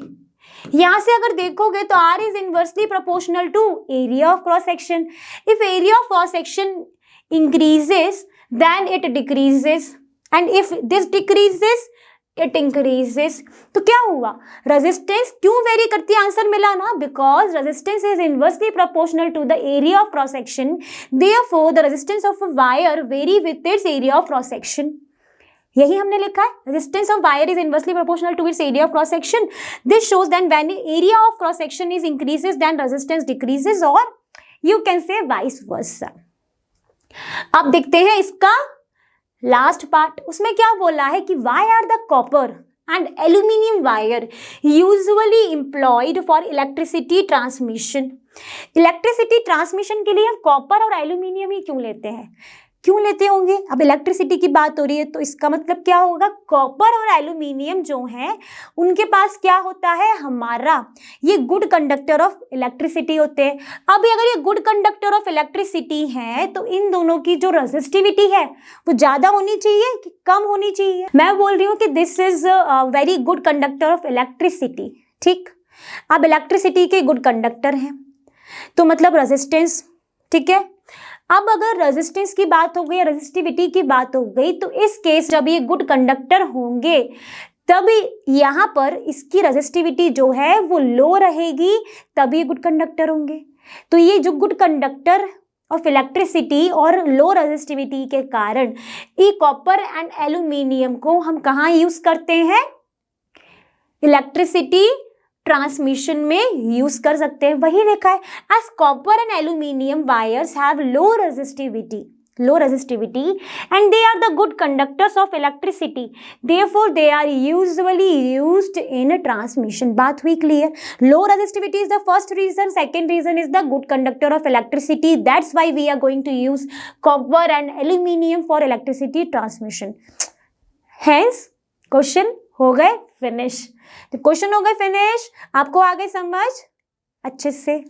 यहां से अगर देखोगे तो R is inversely proportional to area of cross section. If area of cross section increases then it decreases, and if this decreases it increases. तो क्या हुआ, रेजिस्टेंस क्यों वेरी करती है, आंसर मिला ना, because resistance is inversely proportional to the area of cross section, therefore the resistance of a wire vary with its area of cross section. यही हमने लिखा है, resistance of wire is inversely proportional to its area of cross section. This shows that when area of cross section is increases then resistance decreases, और you can say vice versa. अब देखते हैं इसका last part. उसमें क्या बोला है कि why are the copper and aluminum wire usually employed for electricity transmission. Electricity transmission के लिए हम कॉपर और एल्यूमिनियम ही क्यों लेते हैं? क्यों लेते होंगे? अब इलेक्ट्रिसिटी की बात हो रही है तो इसका मतलब क्या होगा? कॉपर और एल्यूमिनियम जो है उनके पास क्या होता है? हमारा ये गुड कंडक्टर ऑफ इलेक्ट्रिसिटी होते हैं। अब अगर ये गुड कंडक्टर ऑफ इलेक्ट्रिसिटी है तो इन दोनों की जो रेजिस्टिविटी है वो ज़्यादा होनी चाहिए कि कम होनी चाहिए? मैं बोल रही हूँ कि this is very good conductor of electricity. ठीक, अब इलेक्ट्रिसिटी के गुड कंडक्टर हैं तो मतलब रेजिस्टेंस, ठीक है। अब अगर रेजिस्टेंस की बात हो गई, रेजिस्टिविटी की बात हो गई, तो इस केस जब ये गुड कंडक्टर होंगे तब यहाँ पर इसकी रेजिस्टिविटी जो है वो लो रहेगी, तब ये गुड कंडक्टर होंगे। तो ये जो गुड कंडक्टर ऑफ इलेक्ट्रिसिटी और लो रेजिस्टिविटी के कारण ये कॉपर एंड एल्यूमिनियम को हम कहाँ यूज करते हैं? इलेक्ट्रिसिटी ट्रांसमिशन में यूज कर सकते हैं। वही लिखा है, as copper and aluminium wires have low resistivity and they are the good conductors of electricity, therefore they are usually used in transmission. बात हुई clear? Low resistivity is the first reason, second reason is the good conductor of electricity, that's why we are going to use copper and aluminum for electricity transmission. Hence question हो गए finish. तो question हो गए finish, आपको आ गए समझ अच्छे से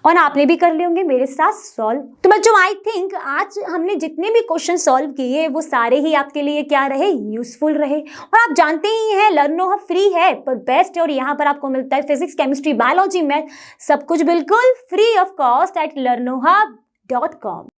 और आपने भी कर लिए होंगे मेरे साथ सॉल्व। तो बच्चों आई थिंक आज हमने जितने भी क्वेश्चन सॉल्व किए वो सारे ही आपके लिए क्या रहे? यूजफुल रहे। और आप जानते ही हैं लर्नोहब फ्री है पर बेस्ट है, और यहाँ पर आपको मिलता है फिजिक्स, केमिस्ट्री, बायोलॉजी, मैथ, सब कुछ बिल्कुल free of cost at learnohub.com।